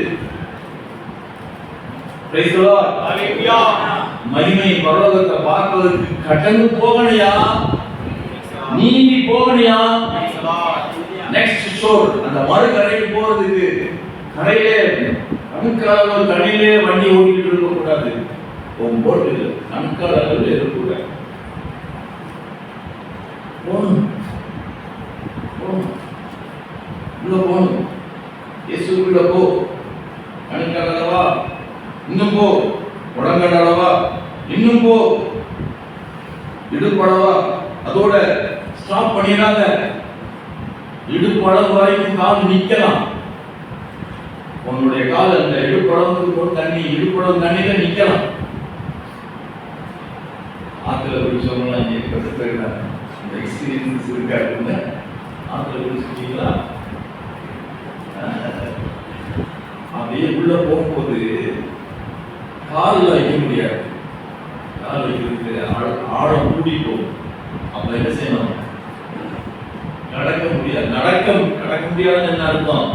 மகிமை பரலோகத்தை பார்ப்பதற்கு கடந்து போகணையா, நீந்தி போகணையா, நெக்ஸ்ட் ஷோர் அந்த மறுகரைக்கு போறதுக்கு கரையிலே கணுக்கால தண்ணியிலே வண்டி ஓட்டிட்டு இருக்க கூடாது. போட்டு கணுக்கால இருக்கக்கூடாது. போகணும், போகணும், உள்ள போகணும். இயேசுக்குள்ள போ, கணுக்கால அளவா இன்னும் போ, உடங்கால அளவா இன்னும் போ, இடுப்பளவா அதோட ஸ்டாப் பண்ணிடாத. இடுப்பளவு வரைக்கும் கால் நிக்கலாம். உன்னுடைய கால் அந்த இடுப்பளவுக்கு போட்டு தண்ணி, இடுப்பளவு தண்ணியில நிக்கலாம். ஆத்துல குடிச்சவங்க அந்த எக்ஸ்பீரியன்ஸ் இருக்காருங்க. ஆத்துல குடிச்சிட்டீங்களா? அப்படியே உள்ள போகும்போது கால் வைக்க முடியாது. கால் வைக்கிறதுக்கு ஆழம் கூடி போகும். அப்ப என்ன செய்யணும்? நடக்க முடியாது. நடக்க முடியாதுன்னு என்ன அர்த்தம்?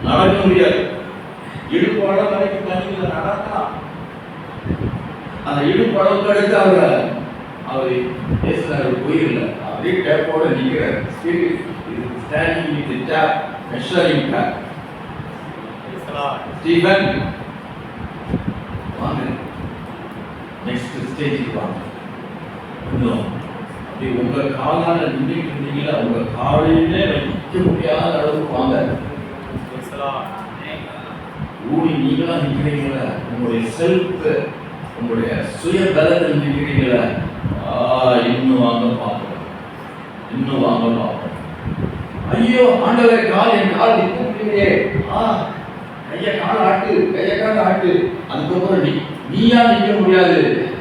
நடக்க முடியாது. இடுப்பளவு வரைக்கும் தண்ணியில நடக்கலாம். அந்த இடுப்பளவுக்கு அடுத்து அவர் பேசுறாரு, போயிடல. அப்படியே டேப்போட நிக்கிறார். Standing with the tape, measuring tape. Steven வாங்க, நெக்ஸ்ட் ஸ்டேஜுக்கு வாங்க. கொஞ்சம் அப்படி உங்க காலால நின்றுட்டு இருந்தீங்களா, உங்க காலையிலே வைக்க முடியாத அளவுக்கு வாங்க. ஊடி நீங்களா நிற்கிறீங்களா, உங்களுடைய செல்ஃப், உங்களுடைய சுய பலத்தில் நிற்கிறீங்களா, இன்னும் வாங்க பார்க்கணும், இன்னும் வாங்க பார்க்கணும். ஐயோ ஆண்டவரே, கால் என் கால் நிற்க முடியலையே, கையை கால் ஆட்டு, கையை கால் ஆட்டு. அதுக்கப்புறம் நீயா நிற்க முடியாது,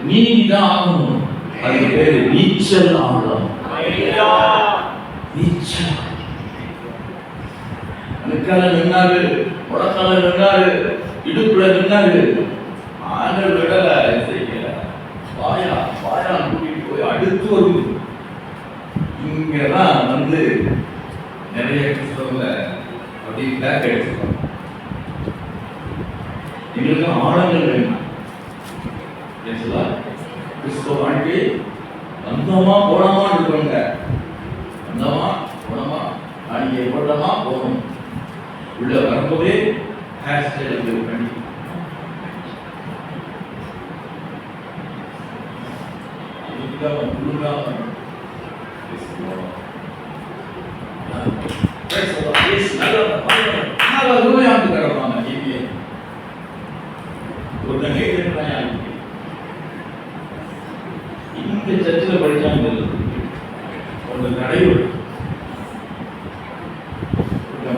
நீதான் ஆகணும். அதுக்கு பேரு நீச்சல் ஆடலாம். நீச்சல். அணுக்கால நின்னாரு, உடக்கால நின்னாரு, இடுப்புல நின்னாரு. ஆண்டவர் விடல, செய்யல. வாயா வாயா கூட்டிட்டு போய் அடுத்து வருது. இங்கதான் நிறைய கிறிஸ்தவங்க அப்படி பேக் அடிச்சிருக்காங்க. எங்களுக்கு ஆழங்கள் வேணும். கிறிஸ்தவ வாழ்க்கை வந்தோமா போனோமா இருப்பாங்க. வந்தோமா போனோமா, அங்கே போட்டோமா போகணும். உள்ள வரும்போதே ஹேர் ஸ்டைல் பண்ணி இந்த சர்ச்சில் படிச்சாங்க. ஒரு நடைமுறை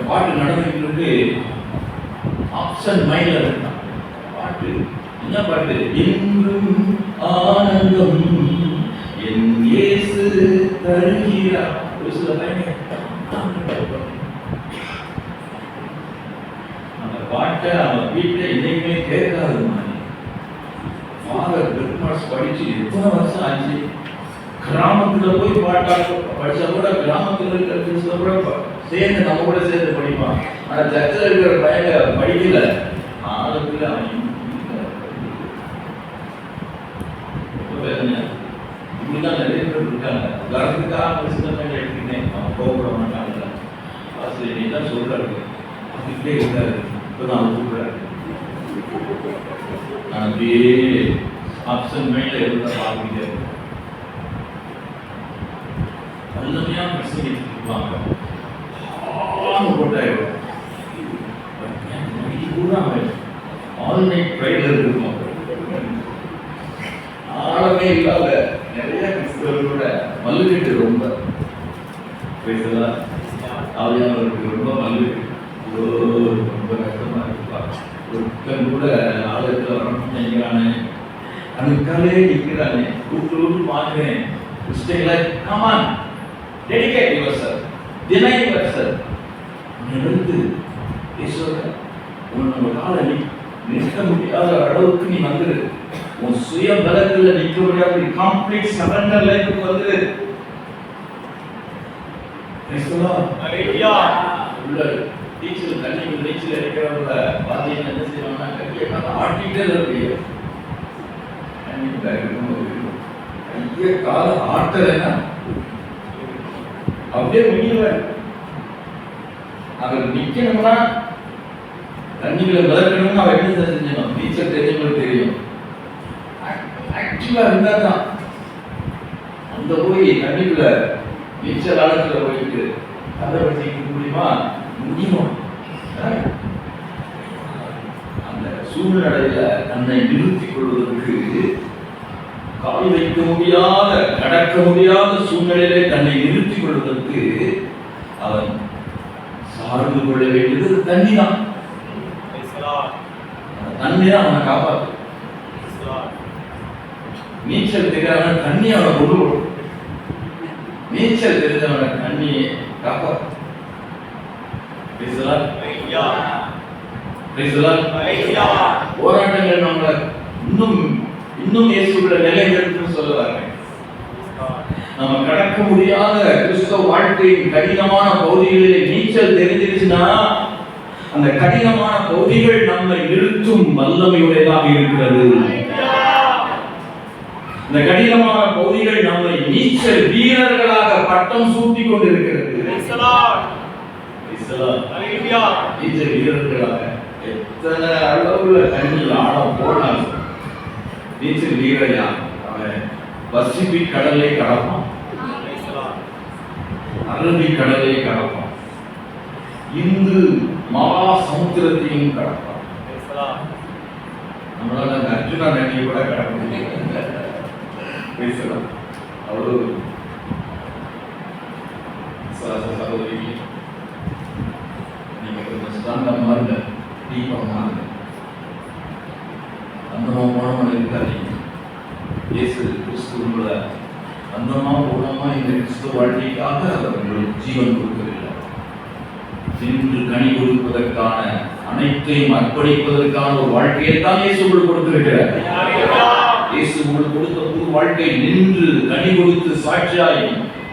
பாட்டு நடந்துட்டு ஆப்ஷன் மைண்ட்ல இருக்கான். பாட்டு என்ன பாட்டு? என்றும் ஆனந்தம் என் இயேசு தருகிறார். ஒரு சில டைம் அந்த பாட்டை அவன் வீட்டில் இன்னைக்குமே கேட்காது. ஃபாதர் கிறிஸ்மஸ் படிச்சு எத்தனை வருஷம் ஆச்சு. கிராமத்துல போய் பாட்டா படிச்சா கூட கிராமத்துல இருக்கிற கிறிஸ்தவ கூட சேர்ந்து நம்ம கூட சேர்ந்து படிப்பான். ஆனா சர்ச்சில் இருக்கிற பையன் படிக்கல. ஆளுக்குள்ள அவன் இப்படிதான் நிறைய பேர் இருக்காங்க. உதாரணத்துக்காக கிறிஸ்தவர்கள் எடுத்துக்கிட்டேன். அவன் கோபப்பட மாட்டாங்க. ஆசிரியர் நீ தான் சொல்றாரு அதுக்கிட்டே இருந்தாரு. இப்பதான் அவன் கூப்பிடுறாரு. நான் அப்படியே ஆப்ஷன் மைண்ட்ல இருந்த பார்த்துக்கிட்டே இருக்கேன். வல்லமையா பிரசங்கிட்டு இருப்பாங்க. போட்டாயிடும் ஆல் நைட் ப்ரைடர் இருக்கும். ஆழமே இல்லாத நிறைய கிறிஸ்தவர்களோட மல்லுக்கட்டு ரொம்ப பேசலாம். ஆவியானவருக்கு ரொம்ப மல்லுக்கட்டு ரொம்ப கஷ்டமா இருப்பாங்க. ஒருத்தன் கூட ஆலயத்தில் வரணும்னு நினைக்கிறானே, அதுக்காலே நிற்கிறானே, கூப்பிட்டு பார்க்கிறேன். Come on, dedicate yourself, deny yourself. நிறுத்து ஈஸ்வர, உன்னோட காலை நிற்க முடியாத அளவுக்கு நீ வந்துரு. உன் சுய பலத்தில் நிற்க முடியாத கம்ப்ளீட் சரண்டர் லைஃப்க்கு வந்துரு. உள்ள டீச்சர் தண்ணி நீச்சல் அடிக்கிறவங்கள பார்த்தீங்கன்னா என்ன செய்வாங்கன்னா கையை ஆட்டிகிட்டே இருப்பீங்க. கையை கால ஆட்டலைன்னா அப்படியே முடியல. அவர் நிக்கணும்னா தண்ணிகளை மிதக்கணும்னு அவன் என்ன செஞ்சணும்? நீச்சல் தெரிஞ்சவங்களுக்கு தெரியும். ஆக்சுவலா இருந்தா தான் அந்த போய் தண்ணிக்குள்ள நீச்சல் ஆழத்துல போயிட்டு அதை வச்சுக்க முடியுமா? முடியும். அந்த சூழ்நிலையில தன்னை நிறுத்திக் கொள்வதற்கு கால் வைக்க முடியாத, கடக்க முடியாத சூழ்நிலையிலே தன்னை நிறுத்திக் கொள்வதற்கு அவன் சார்ந்து கொள்ள வேண்டியது தண்ணி தான். தண்ணி தான் அவனை காப்பாற்று. நீச்சல் தெரியாத தண்ணி அவனை கொண்டு போடும். நீச்சல் தெரிஞ்சவனை தண்ணியை காப்பாற்று. போராட்டங்கள் நம்மளை இன்னும் இன்னும் இயேசுவுடைய நிலைகளுக்கு சொல்லுவாங்க. நம்ம கடக்க முடியாத கிறிஸ்தவ வாழ்க்கையின் கடினமான பகுதிகளிலே நீச்சல் தெரிஞ்சிருச்சுன்னா அந்த கடினமான பகுதிகள் நம்மை நிறுத்தும் வல்லமையுடையதாக இருக்கிறது. இந்த கடினமான பகுதிகள் நம்மை நீச்சல் வீரர்களாக பட்டம் சூட்டிக் கொண்டிருக்கிறது. நீச்சல் வீரர்களாக எத்தனை அளவுல தண்ணி ஆழம் போனாலும் நீச்சல் வீரரையா அவன் பசிபிக் கடலை கடப்பான், அரபிக் கடலை கடப்பான், இந்து மகா சமுத்திரத்தையும் கடப்பான். நம்மளால அந்த அர்ஜுனா நதியை கூட கடக்க முடியும். பேசலாம். அவ்வளவு சகோதரி நீங்க கொஞ்சம் ஸ்ட்ராங்கா மாறுங்க, டீப்பா மாறுங்க. அந்தமா இருக்காதீங்க. இயேசு கிறிஸ்துவோட அந்தமா பூர்ணமா இந்த கிறிஸ்துவ வாழ்க்கைக்காக அவர் உங்களுக்கு ஜீவன் கொடுக்கவில்லை. தின்று கனி கொடுப்பதற்கான அனைத்தையும் அர்ப்பணிப்பதற்கான ஒரு வாழ்க்கையை தான் இயேசு உங்களுக்கு கொடுத்திருக்கிறார். இயேசு உங்களுக்கு கொடுத்த புது வாழ்க்கை நின்று கனி கொடுத்து சாட்சியாய்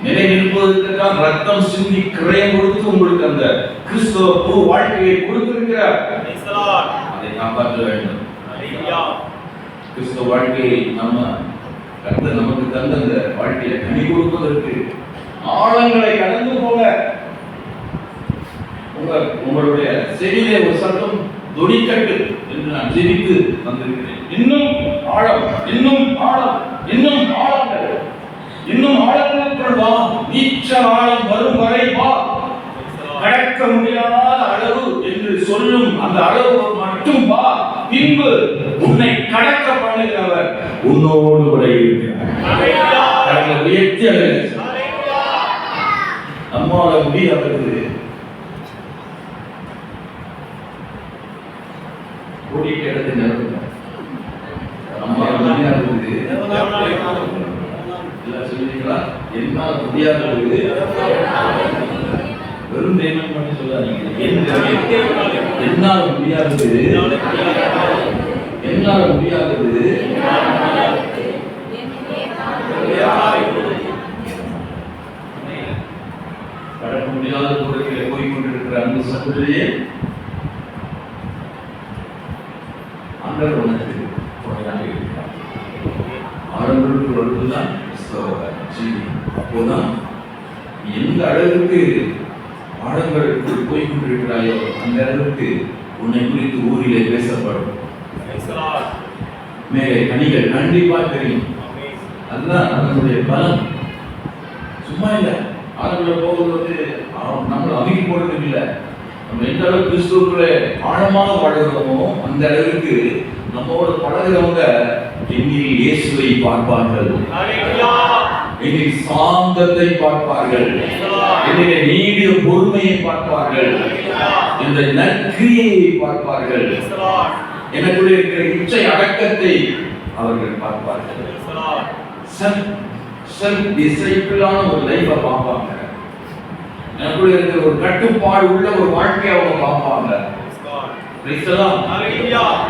நிலை நிற்பதற்காக ரத்தம் சிந்தி கிரயம் கொடுத்து உங்களுக்கு அந்த கிறிஸ்துவ புது வாழ்க்கையை கொடுத்திருக்கிறார். அதை காப்பாற்ற வேண்டும். கிறிஸ்துவ வாழ்க்கையை நம்ம கர்த்தர் நமக்கு தந்த அந்த வாழ்க்கையை கனி கொடுப்பதற்கு ஆழங்களை கடந்து போக உங்களுடைய செவியிலே ஒரு சத்தம் தொனிக்கட்டு என்று நான் ஜெபித்து வந்திருக்கிறேன். இன்னும் ஆழம், இன்னும் ஆழம், இன்னும் ஆழங்கள், இன்னும் ஆழங்களுக்குள் வா. நீச்சல் ஆழம் வரும் வரை வா. கடக்க முடியாத அளவு என்று சொல்லும் அந்த அளவு மட்டும் வா. பின்பு உன்னை கடக்க பண்ணுகிறவர் உன்னோடு கூட இருக்கிறார். நம்மால முடியாது. ஓடிட்டு இடத்தை நிறுத்த நம்மால முடியாது. சொல்லுவீங்களா? என்னால முடியாதது வெறும் பேமெண்ட் பண்ணி சொல்லாதீங்க. என்னால முடியாதது என்னால முடியாதது கடக்க முடியாத தூரத்திலே போய்கொண்டிருக்கிற அந்த சகோதரியே ஆண்டவர் உனக்கு துணையாக இருக்கிறார். ஆரம்பத்தில் வருவதுதான் செய்தி. அப்போதான் எந்த அளவுக்கு ஆடங்களுக்கு போய்கொண்டிருக்கிறாயோ அந்த அளவுக்கு உன்னை குறித்து ஊரிலே பேசப்படும். மேலே கனிகள் கண்டிப்பா தெரியும். அதுதான் அதனுடைய பலம். சும்மா இல்லை, ஆரம்பத்தில் போகும்போது நம்மளை அமைக்க போறது இல்லை. நம்ம எந்த அளவுக்கு கிறிஸ்துவுக்குள்ள ஆழமாக வாழ்கிறோமோ அந்த அளவுக்கு நம்மோட பழகிறவங்க என்னில் இயேசுவை பார்ப்பார்கள், என்னில் சாந்தத்தை பார்ப்பார்கள், என்னிலே நீடிய பொறுமையை பார்ப்பார்கள், இந்த நற்கிரியை பார்ப்பார்கள், எனக்குள்ளே இருக்கிற இச்சை அடக்கத்தை அவர்கள் பார்ப்பார்கள். செல்ஃப் டிசைபிளான ஒரு லைஃபை பார்ப்பாங்க. எனக்குள்ள இருக்கிற ஒரு கட்டுப்பாடு உள்ள ஒரு வாழ்க்கையை அவங்க பார்ப்பாங்க.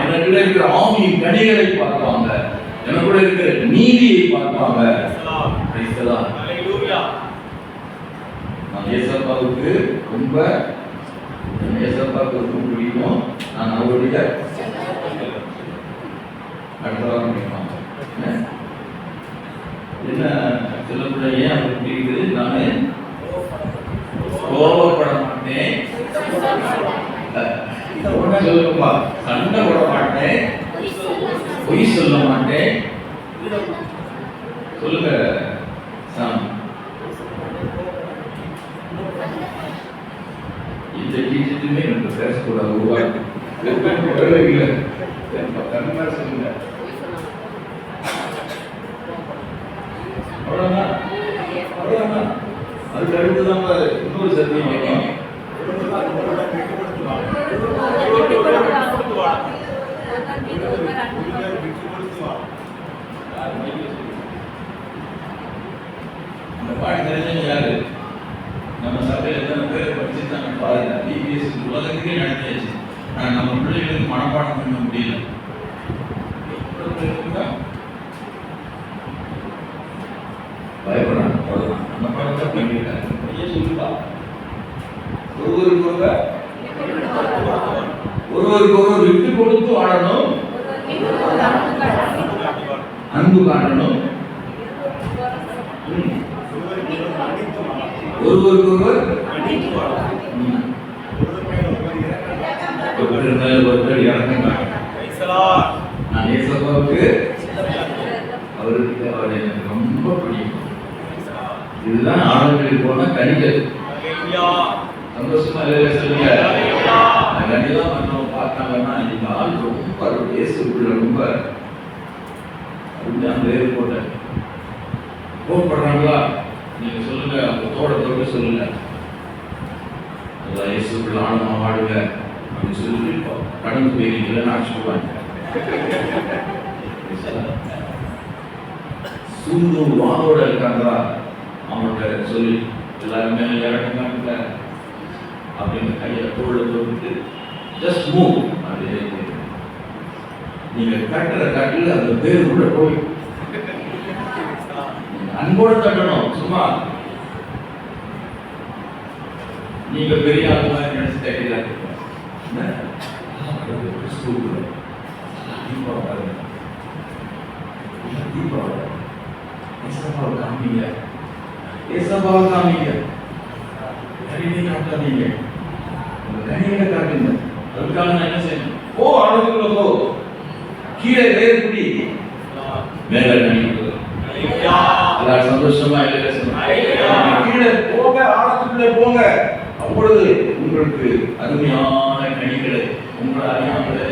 எனக்குள்ள இருக்கிற ஆவியின் கனிகளை பார்ப்பாங்க. எனக்குள்ள இருக்கிற நீதியை பார்ப்பாங்க. நான் ஏசப்பாவுக்கு ரொம்ப பிடிக்கும். நான் அவருடைய என்ன சொல்லப்பட ஏன் அவருக்கு பிடிக்குது? நானு கோபப்பட மாட்டேன், சொல்லுங்கப்பா, சண்டை போட மாட்டேன், பொய் சொல்ல மாட்டேன். சொல்லுங்க சாமி. இந்த டீச்சருமே எனக்கு பேசக்கூடாது. உருவாக்கு இல்லை கண்மா சொல்லுங்க. அவ்வளவுதான் அவ்வளவுதான். அதுக்கு அடுத்துதான் இன்னொரு சத்தியம் வைக்கும். இந்த பாட்டு தெரிஞ்சவங்க யாரு? நம்ம சபையில் எத்தனை பேர் படிச்சுட்டாங்க பாருங்க. டிபிஎஸ் உலகத்துக்கே நடத்தியாச்சு. ஆனால் நம்ம பிள்ளைகளுக்கு மனப்பாடம் பண்ண முடியல. பயப்படாங்க, அவ்வளவுதான். மனப்பாடத்தை பண்ணிட்டாங்க. சொல்லுப்பா, ஒருவருக்கு விட்டு கொடுத்து வாழணும், அன்பு காட்டணும், ஒருவருக்கொருவர் ஒருத்தர் இறக்கம் காட்டணும். நான் ஏசப்பாவுக்கு அவருக்கு அவர் எனக்கு ரொம்ப பிடிக்கும். இதுதான் ஆளுங்களுக்கு போன கனிகள். சந்தோஷமா இல்லை சொல்லுங்க. கனிதான் மற்றவங்க பார்த்தாங்கன்னா இந்த ஆள் ரொம்ப இயேசுக்குள்ள ரொம்ப அப்படிதான் வேறு போட்ட கோபப்படுறாங்களா? நீங்க சொல்லுங்க, தோட தொட்டு சொல்லுங்க, அதான் இயேசுக்குள்ள ஆழமா வாடுங்க அப்படின்னு சொல்லி கடந்து போயிருக்கீங்களா சொல்லுவாங்க. சூழ்ந்து வானோட இருக்காங்களா அவங்கள்ட்ட சொல்லி எல்லாருமே இறக்கங்க அப்படின்னு கையை தோல்ல தொட்டு ஜஸ்ட் மூவ். அது நீங்க கட்டுற கட்டில் அந்த பேர் உள்ள போய் அன்போடு தட்டணும். சும்மா நீங்க பெரிய ஆளுமா நினைச்சு தட்டிதான் காமிங்க, ஏசப்பாவை காமிங்க, கனியை காட்டாதீங்க, கனிகளை காட்டுங்க. அதுக்காக நான் என்ன செய்யணும்? ஓ ஆளுக்குள்ள போ, கீழே வேறு குடி, மேல கனி. சந்தோஷமா இல்லை? கீழே போங்க, ஆழத்துக்குள்ளே போங்க. அப்பொழுது உங்களுக்கு அருமையான கனிகளை உங்களை அறியாமலே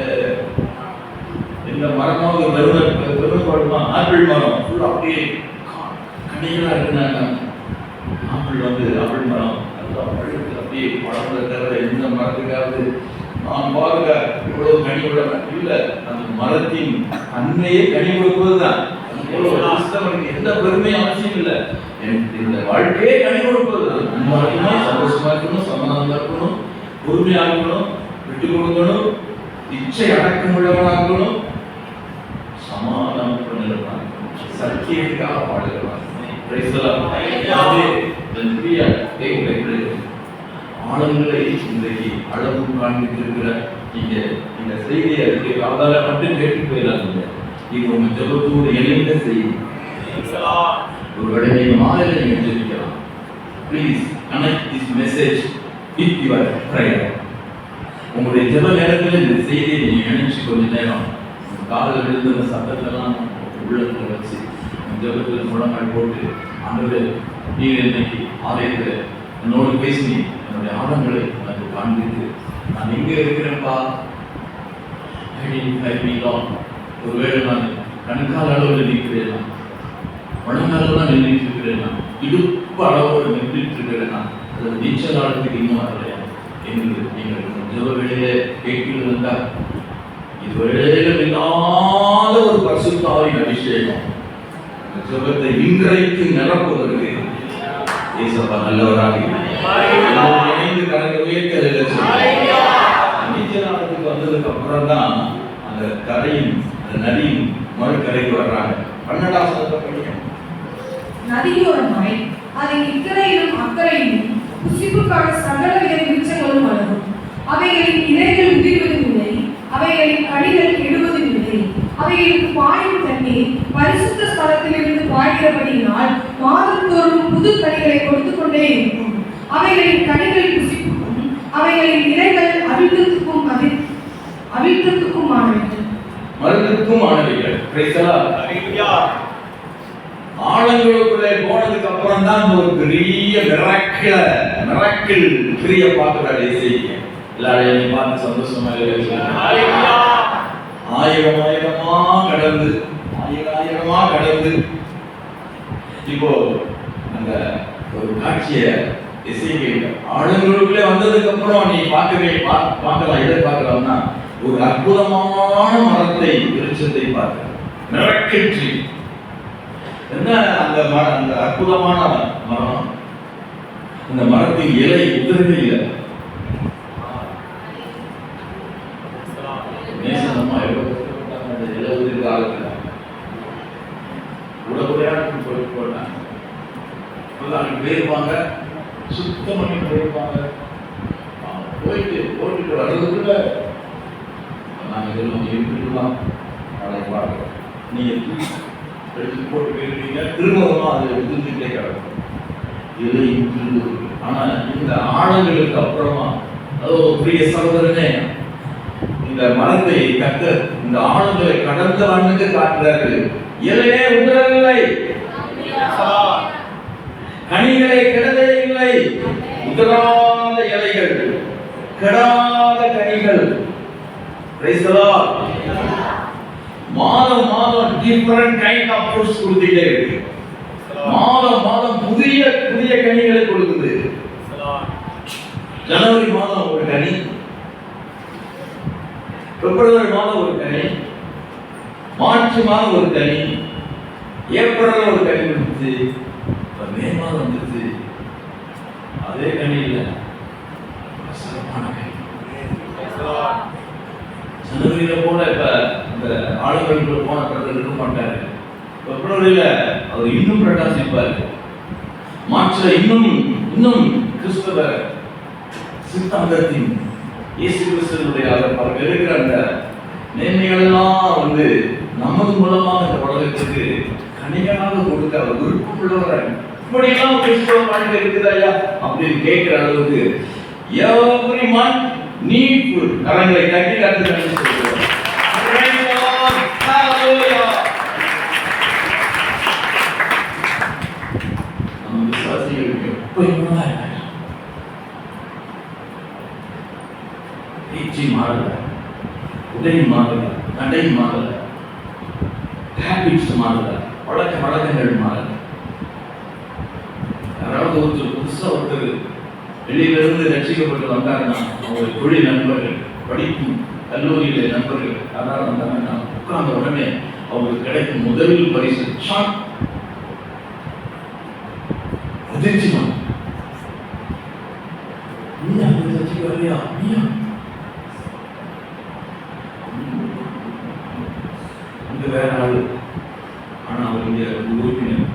இந்த மரமாவது பெருமைப்படுமா? ஆப்பிள் மரம் ஃபுல்லா அப்படியே கனிகளா இருக்குனாங்க. ஆப்பிள் ஆப்பிள் மரம் அப்படியே பழங்களை தவிர எந்த மரத்துக்காவது நான் பாருங்க இவ்வளவு கனி விட இல்ல. அந்த மரத்தின் அன்னையே கனி கொடுப்பதுதான். எந்த பெருமையும் அவசியம் இல்லை. இந்த வாழ்க்கையே கனி கொடுப்பது. அன்பா இருக்கணும், சந்தோஷமா இருக்கணும், சமாதானமா இருக்கணும், பொறுமையா இருக்கணும், விட்டு கொடுக்கணும், இச்சை அடக்கமுள்ளவனா இருக்கணும், சமாதானம் பண்ணுறவனா இருக்கணும், சத்தியத்துக்காக வாழுகிறவனா இருக்கணும். Praise the Lord. ஆளுங்களை இன்றைக்கு அளவு காண்பித்திருக்கிற இந்த செய்தியை அவதால மட்டும் கேட்டு போயிடாதீங்க. இது உங்க ஜெபத்தோடு இணைந்த செய்தி. ஒருவேளை நீங்க மாலையில நீங்க ஜெபிக்கலாம். Please connect this message with your prayer. உங்களுடைய ஜெப நேரத்தில் இந்த செய்தியை நீங்க நினைச்சு கொஞ்ச நேரம் காலையில் விழுந்த அந்த சத்தத்தெல்லாம் உள்ளத்துல வச்சு ஜெபத்தில் முழங்கால் போட்டு ஆண்டவரே நீங்க இன்னைக்கு ஆலயத்தில் என்னோடு பேசி என்னுடைய ஆழங்களை எனக்கு காண்பித்து நான் எங்க இருக்கிறேன்ப்பா, ஒருவேளை நான் கண்கால அளவில் நிற்கிறேன், முழங்காலெல்லாம் நின்றுட்டு இருக்கிறேன், இடுப்பு அளவோடு நின்றுட்டு இருக்கிறேன், அது நீச்சல் ஆழத்துக்கு இன்னும் வரலையா என்று நீங்கள் ஜெப வேளையிலே கேட்கிறது இருந்தால் இதுவரையிலும் இல்லாத ஒரு பரிசுத்தாவின் அபிஷேகம் ஜெபத்தை இன்றைக்கு நிரப்புவதற்கு இயேசுவா நல்லவராக இணைந்து கரங்களை உயர்த்தி நீச்சலாளத்துக்கு வந்ததுக்கு அப்புறம் தான் அந்த கரையின் அந்த நதியின் மறுக்கரைக்கு வர்றாங்க. 12ஆம் வசனத்தை படிக்கணும். நதியோரமாய் அதன் இக்கரையிலும் அக்கறையிலும் புசிப்புக்கான சகல வித விருட்சங்களும் வளரும். அவைகளின் இலைகள் உதிர்வதும் இல்லை, அவைகளின் கனிகள் கெடுவதும் இல்லை. அவைகளுக்கு பாயும் தண்ணீர் பரிசுத்த ஸ்தலத்திலிருந்து பாய்கிறபடியினால் மாதந்தோறும் புது கனிகளை கொடுத்து கொண்டே இருக்கும். அவைகளின் கனிகள் புசிப்புக்கும் அவைகளின் இலைகள் அவிழ்க்கத்துக்கும் ஆழங்களுக்குள்ளே போனதுக்கு அப்புறம் தான் ஒரு பெரிய மிராக்கிள் கிரிய பார்க்கிறாரு இயேசு. எல்லாரையும் பார்த்து சந்தோஷமா ஆயிரமா கடந்து இப்போ அந்த ஒரு காட்சியை ஆளுங்களுக்குள்ளே வந்ததுக்கு அப்புறம் நீ பார்க்கலாம். எதை பார்க்கலாம்னா ஒரு அற்புதமான மரத்தை விருட்சத்தை பார்க்க என்ன அந்த அற்புதமான மரம். அந்த மரத்தின் இலை உதிரவே இல்லை. நேசனமா இலை உதிர் காலத்தில் உடவுடையாட்டு போட்டாங்க. போயிருப்பாங்க, சுத்தம் பண்ணி போயிருப்பாங்க. போட்டுட்டு வர்றதுக்குள்ள நாங்கள் எல்லாம் எப்படிலாம் அதை பார்க்கிறோம். நீங்க எடுத்து போட்டு போயிருக்கீங்க, திரும்பவும் அதை எடுத்துக்கிட்டே கிடக்கும். இதையும் திரும்ப. ஆனா இந்த ஆழங்களுக்கு அப்புறமா பிரிய சகோதரனே இந்த மரத்தை கத்த இந்த ஆழங்களை கடந்த ஆண்டுக்கு காட்டுறாரு. இலையே உதிரவில்லை, கனிகளை கெடவே இல்லை. உதிராத இலைகள், கெடாத கனிகள். மாதம் டிஃபரண்ட் கைண்ட் ஆஃப் ஃப்ரூட்ஸ் கொடுத்துட்டே இருக்கு. மாதம் புதிய கனிகளை கொடுக்குது. ஜனவரி மாதம் ஒரு கனி, பிப்ரவரி மாதம் ஒரு கனி, மார்ச் மாதம் ஒரு கனி, ஏப்ரல் ஒரு கனி வந்துச்சு, மே மாதம் வந்துச்சு. அதே கனி இல்லை, சிறப்பான கனி. ஜனவரியில போன இப்ப இந்த ஆளுநர்களுக்குள்ள போன பிறகு இருக்க மாட்டாரு. பிப்ரவரியில அவர் இன்னும் பிரகாசிப்பாரு. மார்ச்ல இன்னும் கிறிஸ்தவ சித்தாந்தத்தின் இயேசு கிறிஸ்துவனுடைய அவர் இருக்கிற அந்த நேர்மைகள் எல்லாம் நமது மூலமாக இந்த உலகத்துக்கு கனிகளாக கொடுக்க அவர் விருப்பம் உள்ளவர். இப்படியெல்லாம் கிறிஸ்தவ வாழ்க்கை இருக்குது ஐயா அப்படின்னு கேட்கிற அளவுக்கு every month need food. கரங்களை தட்டி கட்டு சொல்லுவோம். நம்ம விசுவாசிகளுக்கு எப்பயுமே பேச்சு மாறல, உடை மாறல, நடை மாறல, ஹேபிட்ஸ் மாறல, வழக்கங்கள் மாறல. யாராவது ஒருத்தர் வெளியிலிருந்து ரட்சிக்கப்பட்டு வந்தாங்கன்னா அவங்க தொழில் நண்பர்கள், படிக்கும் கல்லூரியில நண்பர்கள் யாராவது வந்தாங்கன்னா உட்கார்ந்த உடனே அவங்களுக்கு கிடைக்கும் முதல் பரிசு ஷாட். நீ அந்த சர்ச்சைக்கு வரலையா? நீயா? அங்க வேற ஆளு, ஆனா அவர் இங்க உறுப்பினர்.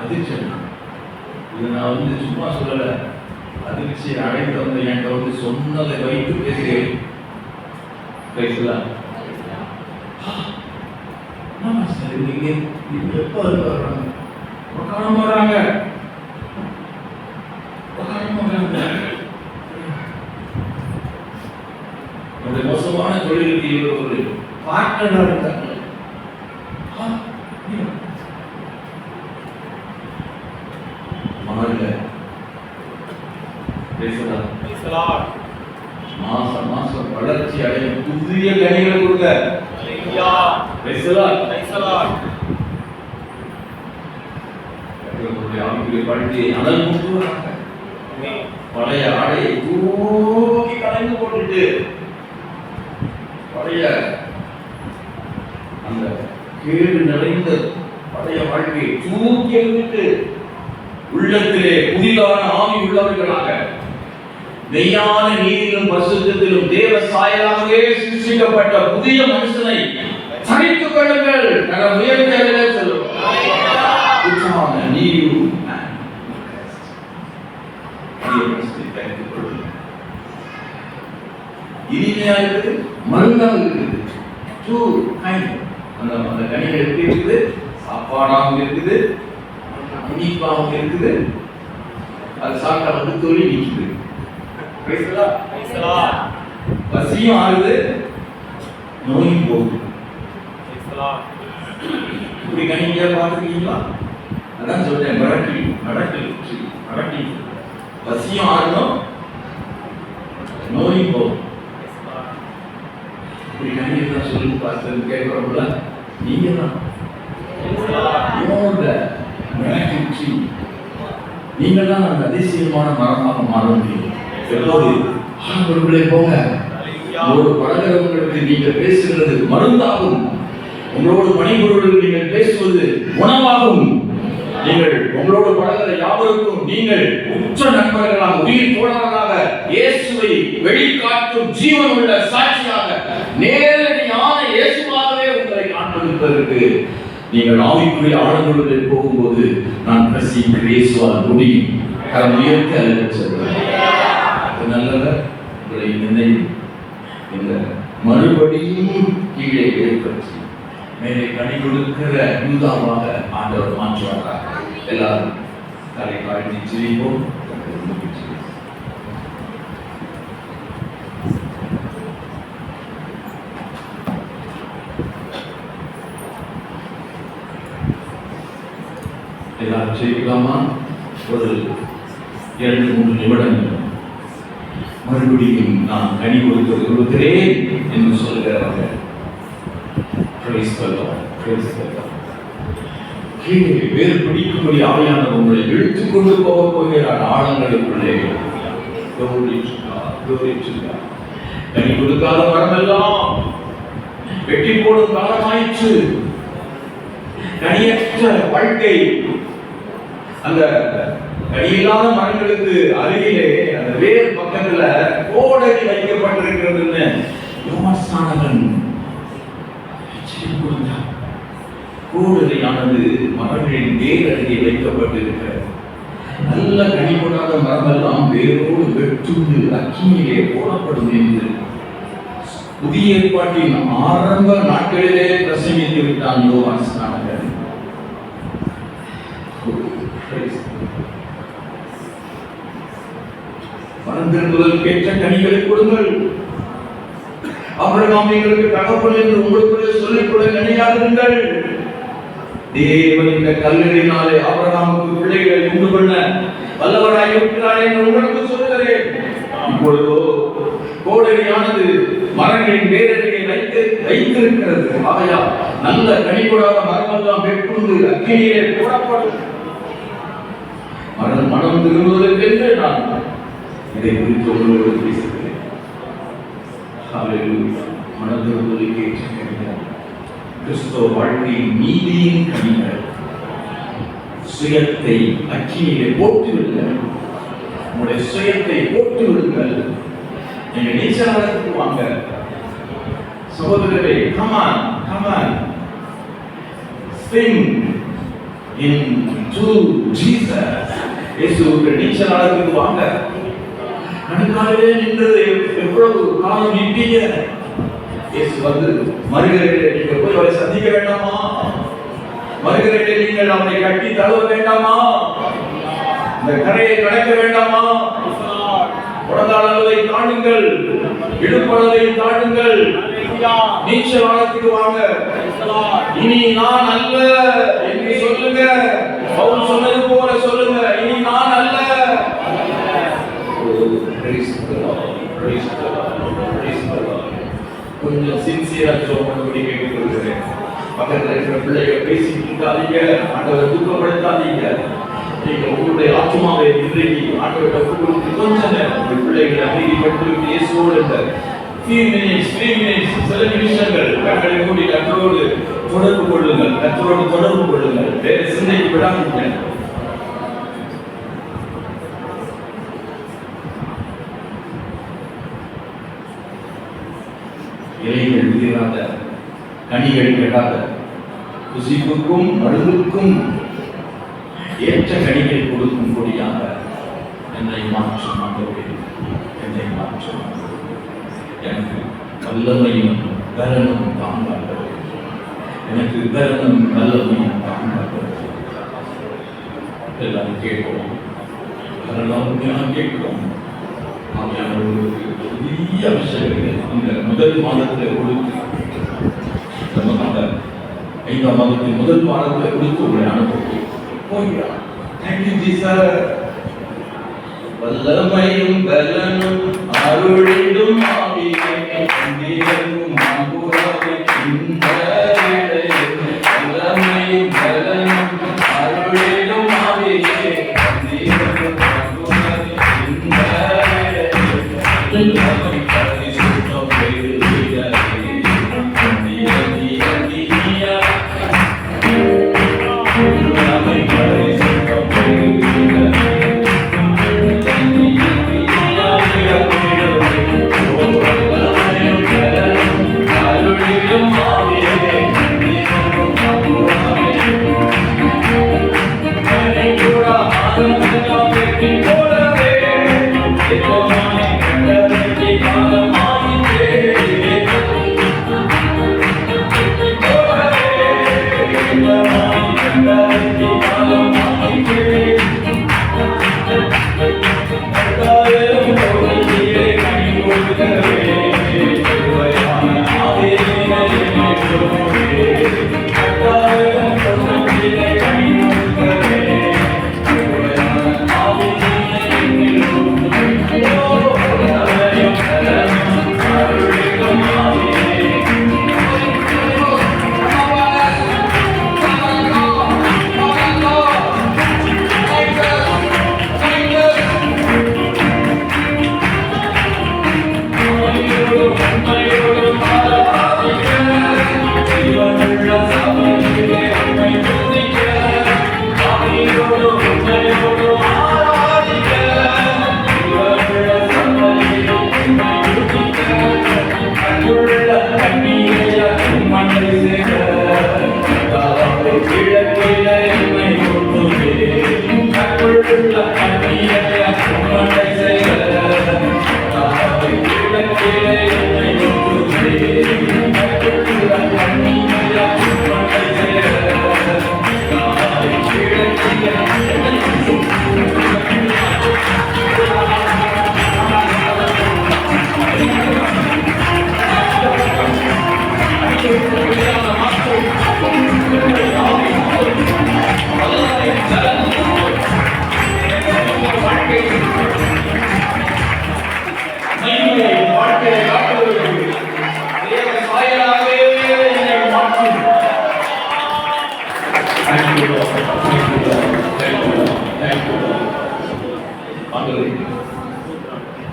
அதிர்ச்சி. இதை நான் வந்து சும்மா சொல்லல, அதிர்ச்சி அடைந்து வந்து என்கிட்ட வந்து சொன்னதை வைத்து பேசுகிறேன். பேசலாம். நீங்க எப்ப வர்றாங்க? உட்காரம் வர்றாங்க. மோசமான தொழிலுக்கு இவர் ஒரு பார்ட்னரா இருக்காங்க. மாசம் மாசம் வளர்ச்சி அடையும் புதிய கனிகளை கொடுங்க. அனல் முட்டுவாங்க. பழைய ஆடையை தூக்கி கலைந்து போட்டுட்டு பழைய அந்த கேடு நிறைந்த பழைய வாழ்க்கையை தூக்கி எறிந்துட்டு உள்ளத்திலே புதிதான ஆவி உள்ளவர்களாக மெய்யான நீதியிலும் பரிசுத்தத்திலும் தேவ சாயலாகவே சிருஷ்டிக்கப்பட்ட புதிய மனுஷனை தரித்துக் கொள்ளுங்கள். நம் உயர்ந்ததிலே சொல்லுவோம். இனிமையா இருக்குது, மருந்தாக இருக்குது. அந்த கனிகள் எப்படி இருக்குது? சாப்பாடாகவும் இருக்குது, இனிப்பாகவும் இருக்குது. அது சாப்பிட்டா வந்து தொழில் நிற்குது. பசியும் ஆகுது, நோயும் போகுது. இப்படி கனிங்க பார்த்துருக்கீங்களா? அதான் சொல்றேன், மிரட்டி பசியும் ஆகணும், நோயும் போகும். இப்படி கனிங்க தான் சொல்லி பார்த்து கேட்கிறோம்ல, நீங்க தான் நீங்கள் தான் அந்த அதிசயமான மரமாக மாற முடியும். போங்க, உங்களோடு பழகிறவங்களுக்கு நீங்கள் பேசுகிறது மருந்தாகும், உங்களோடு பணிபுரிவர்களுக்கு நீங்கள் பேசுவது உணவாகும். நீங்கள் உங்களோடு பழகிற யாவருக்கும் நீங்கள் உற்ற நண்பர்களாக, உயிர் தோழர்களாக, இயேசுவை வெளிக்காட்டும் ஜீவன் உள்ள சாட்சியாக, நேரடியான இயேசுவாகவே உங்களை காண்பிப்பதற்கு நீங்கள் ஆவிக்குரிய ஆழங்களுடன் போகும்போது நான் பிரசிக்கிற இயேசுவால் முடியும். உயர்த்தி அழைச்சது நல்லவர். உங்களை இந்த மறுபடியும் கீழே ஏற்படுத்தி மேலே கனி கொடுக்கிற யூதாவாக ஆண்டவர் மாற்றுவாராக. எல்லாரும் தலை காட்டி செய்வோம். எல்லாரும் செய்யலாமா? ஒரு 2-3 நிமிடங்கள் மறுபடியும் நான் கனி கொடுக்கிறேன் என்று சொல்கிறவர்கள் வேறு பிடிக்கும்படி ஆவியானவர் உங்களை இழுத்துக் கொண்டு போக போகிறார் ஆழங்களுக்குள்ளே. கனி கொடுக்காத மரமெல்லாம் வெட்டி போடும் காலமாயிற்று. கனியற்ற வாழ்க்கை. அந்த கனியில்லாத மரங்களுக்கு அருகிலே அந்த வேறு பக்கத்துல கோடரி வைக்கப்பட்டிருக்கிறதுன்னு யோவான் கோடரியானது மரங்களின் வேர் அருகே வைக்கப்பட்டிருக்கிறது. நல்ல கனி கொடாத மரமெல்லாம் வேரோடு வெட்டுண்டு அக்கினியிலே போடப்படும் என்று புதிய ஏற்பாட்டின் ஆரம்ப நாட்களிலே பிரசங்கித்து விட்டான் யோவான் ஸ்நானகர். மனந்திருந்துதலுக்கேற்ற கனிகளை கொடுங்கள். ஆபிரகாம் எங்களுக்கு தகப்பன் என்று உங்களுக்குள்ளே சொல்லிக்கொள்ள நினையாதிருங்கள். தேவன் இந்த கல்லறையினாலே ஆபிரகாமுக்கு பிள்ளைகளை உண்டு பண்ண வல்லவராய் இருக்கிறார் என்று உங்களுக்கு சொல்லுகிறேன். இப்பொழுதோ கோடரியானது மரங்களின் வேரடியை வைத்திருக்கிறது. ஆகையால் நல்ல கனி கொடாத மரமெல்லாம் வெட்டுண்டு அக்கினியிலே போடப்படும். மனம் திரும்புவதற்கென்று நான் இதை குறித்து உங்களோடு பேசுகிறேன். மனம் திரும்புவதற்கு கிறிஸ்தவ வாழ்க்கையின் நீதியின் கனிகள் சுயத்தை அக்கினியிலே போட்டுவிடுங்கள். உங்களுடைய சுயத்தை போட்டு விடுங்கள். நீங்க நீச்சலாடத்துக்கு வாங்க சகோதரரே. Come on come on swim into Jesus. இயேசுவுக்கு நீச்சலாடத்துக்கு வாங்க. நடுக்காலே நின்றது எவ்வளவு காலம் நிற்பீங்க? இயேசு வந்து மறுகிறீர்களே, நீங்க போய் அவரை சந்திக்க வேண்டாமா? மறுகிறீர்களே, நீங்கள் அவரை கட்டி தழுவ வேண்டாமா? இந்த கரையை கடக்க வேண்டாமா? உடந்தாளவை தாண்டுங்கள், இடுப்பளவை தாண்டுங்கள், நீச்சல் ஆழத்துக்கு வாங்க. இனி நான் அல்ல என்று சொல்லுங்க. பவுல் சொன்னது போல சொல்லுங்க, இனி நான் அல்ல. கொஞ்சம் சின்சியரா சொல்லும்படி கேட்டுக்கொள்கிறேன். பக்கத்தில் இருக்கிற பிள்ளைகள் பேசிட்டு இருக்காதீங்க, ஆண்டவரை துக்கப்படுத்தாதீங்க. நீங்க உங்களுடைய ஆத்மாவை இன்றைக்கு ஆண்டவரை கொடுத்து கொஞ்ச நேரம் உங்கள் பிள்ளைகளை அமைதிப்பட்டு இயேசுவோடு இருந்த few minutes, 3 minutes, சில நிமிஷங்கள் கண்களை மூடி கர்த்தரோடு தொடர்பு கொள்ளுங்கள். கர்த்தரோடு தொடர்பு கொள்ளுங்கள். வேற சிந்தைக்கு விடாதீங்க. இலைகள் உதிராத, கனிகள் கெடாத, புசிப்புக்கும் மருந்துக்கும் ஏற்ற கனிகள் கொடுக்கும் கொடியாக என்னை மாற்றும் ஆண்டவரே, என்னை மாற்றும். எனக்கு வல்லமையும் பலனும் தாங்காதவரே, எனக்கு பலனும் வல்லமையும் தாங்காதவரே. எல்லாரும் கேட்போம், எல்லாரும் கேட்கிறோம். பெரிய அபிஷேகங்கள் இந்த முதல் மாதத்தில் கொடுத்து, ஐந்தாம் மாதத்தின் முதல் மாதத்தில் கொடுத்து உங்களை அனுப்பி போகிறார். Thank you Jesus. வல்லமையும் பலனும் அருளிடும் ஆவியே, தேவனும் அன்புராவே இந்த வேளையில். வல்லமையும் பலனும் அருளிடும் ஆவியே, தேவனும் அன்புராவே இந்த வேளையில். பரிசுத்தம் பெறுகிறதே,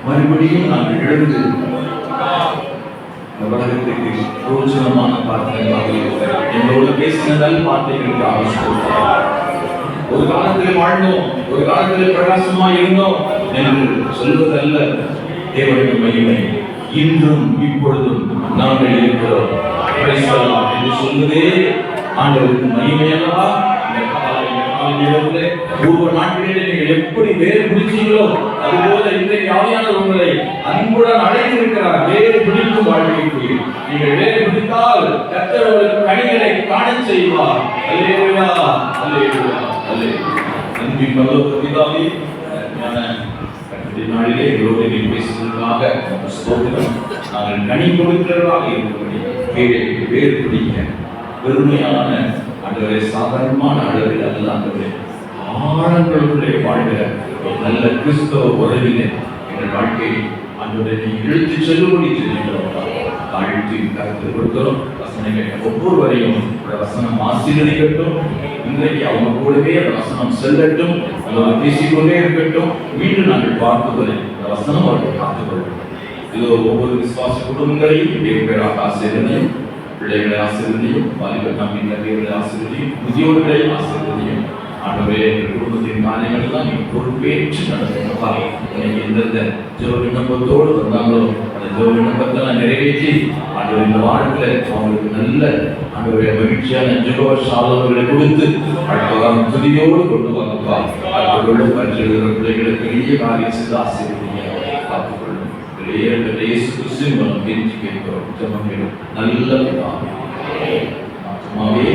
மறுபடியும் நாங்கள் எழுந்து உலகத்துக்கு பிரோஜனமான வார்த்தைகளாக எங்களோடு பேசினதால் வார்த்தைகளுக்கு ஆலோசனை. ஒரு காலத்தில் வாழ்ந்தோம், ஒரு காலத்தில் பிரகாசமா இருந்தோம். என்று சொல்வதல்ல தேவனுடைய மகிமை. இன்றும் இப்பொழுதும் நாங்கள் இருக்கிறோம் Praise the Lord என்று சொல்வதே ஆண்டவருக்கு மகிமையல்லவா? பூர்வ நாட்களிலே நீங்கள் எப்படி வேறு பிடிச்சீங்களோ அதுபோல இன்றைக்கு ஆவியானவர் உங்களை அன்புடன் அழைத்திருக்கிறார். வேறு பிடிக்கும் வாழ்க்கைக்கு நீங்கள் வேறு பிடித்தால் கர்த்தர் உங்களுக்கு கனிகளை காணச் செய்வார். அல்லேலூயா, அல்லேலூயா, அல்லேலூயா. அன்பின் பரலோக பிதாவே, நாளிலே எங்களோடு நீ பேசுவதற்காக ஸ்தோத்திரம். நாங்கள் கனி கொடுக்கிறவர்களாக இருக்கும்படி கீழே வேறு பிடிக்க பெருமையான ஆண்டவரே, சாதாரணமான அளவில் அல்ல ஆண்டவரே, ஆழங்களுடைய வாழ்கிற ஒரு நல்ல கிறிஸ்தவ உறவிலே எங்கள் வாழ்க்கையை ஆண்டவரே நீ இழுத்து செல்லும்படி செய்கின்றோம். தாழ்த்தி கருத்து கொடுக்கிறோம். வசனம் கேட்ட ஒவ்வொருவரையும் வசனம் ஆசீர்வதிக்கட்டும். இன்றைக்கு அவங்க கூடவே அந்த வசனம் செல்லட்டும், அவங்க பேசிக்கொண்டே இருக்கட்டும். மீண்டும் நாங்கள் பார்த்துவதை அந்த வசனம் அவர்கள் காத்துக்கொள்ளும். இதோ ஒவ்வொரு விசுவாச குடும்பங்களையும் பேராக ஆசீர்வதியும், பிள்ளைகளை ஆசீர்வதியும், வாலிபர் நம்பிக்கை நபிகளை ஆசீர்வதியும், முதியோர்களை ஆசீர்வதியும். ஆண்டவரே, எங்கள் குடும்பத்தின் காரியங்கள் எல்லாம் நீ பொறுப்பேற்று நடத்துகிறப்பா. இன்னைக்கு எந்தெந்த ஜெப விண்ணப்பத்தோடு வந்தாங்களோ அந்த ஜெப விண்ணப்பத்தெல்லாம் நிறைவேற்றி ஆண்டவர் இந்த வாரத்தில் அவங்களுக்கு நல்ல ஆண்டவரே மகிழ்ச்சியான ஜெப சாதனங்களை கொடுத்து அடுத்த வாரம் துதியோடு கொண்டு வாங்கப்பா. அவர்களும் பரிசுகிற பிள்ளைகளுக்கு பெரிய காரியம் செய்து ஆசீர்வதிங்க, காத்துக்கொள்ளும். இயேசு கிறிஸ்துவின் மூலம் கெஞ்சி கேட்கிறோம் ஜெபங்கள் நல்ல பிதாவே. ஆத்துமாவே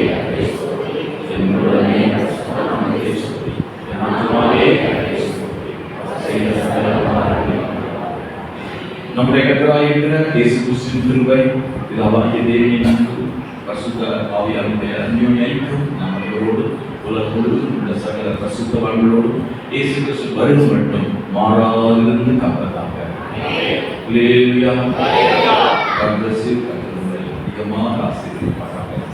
என்னுடனே நம்முடைய கர்த்தராயிருக்கிற இயேசு கிறிஸ்துவின் கிருபை, பிதாவாகிய தேவனின் அன்பு, பரிசுத்த ஆவியானவருடைய அன்யோன்ய ஐக்கியம் நம்மளோடு உலகம் முழுவதும் உள்ள சகல பரிசுத்தவான்களோடு இயேசு கிறிஸ்து வரும் மட்டும் மாறாதிருந்து காப்பதாக. அல்லேலூயா. கர்த்தர் அதிகமாக ஆசீர்வதிப்பார்.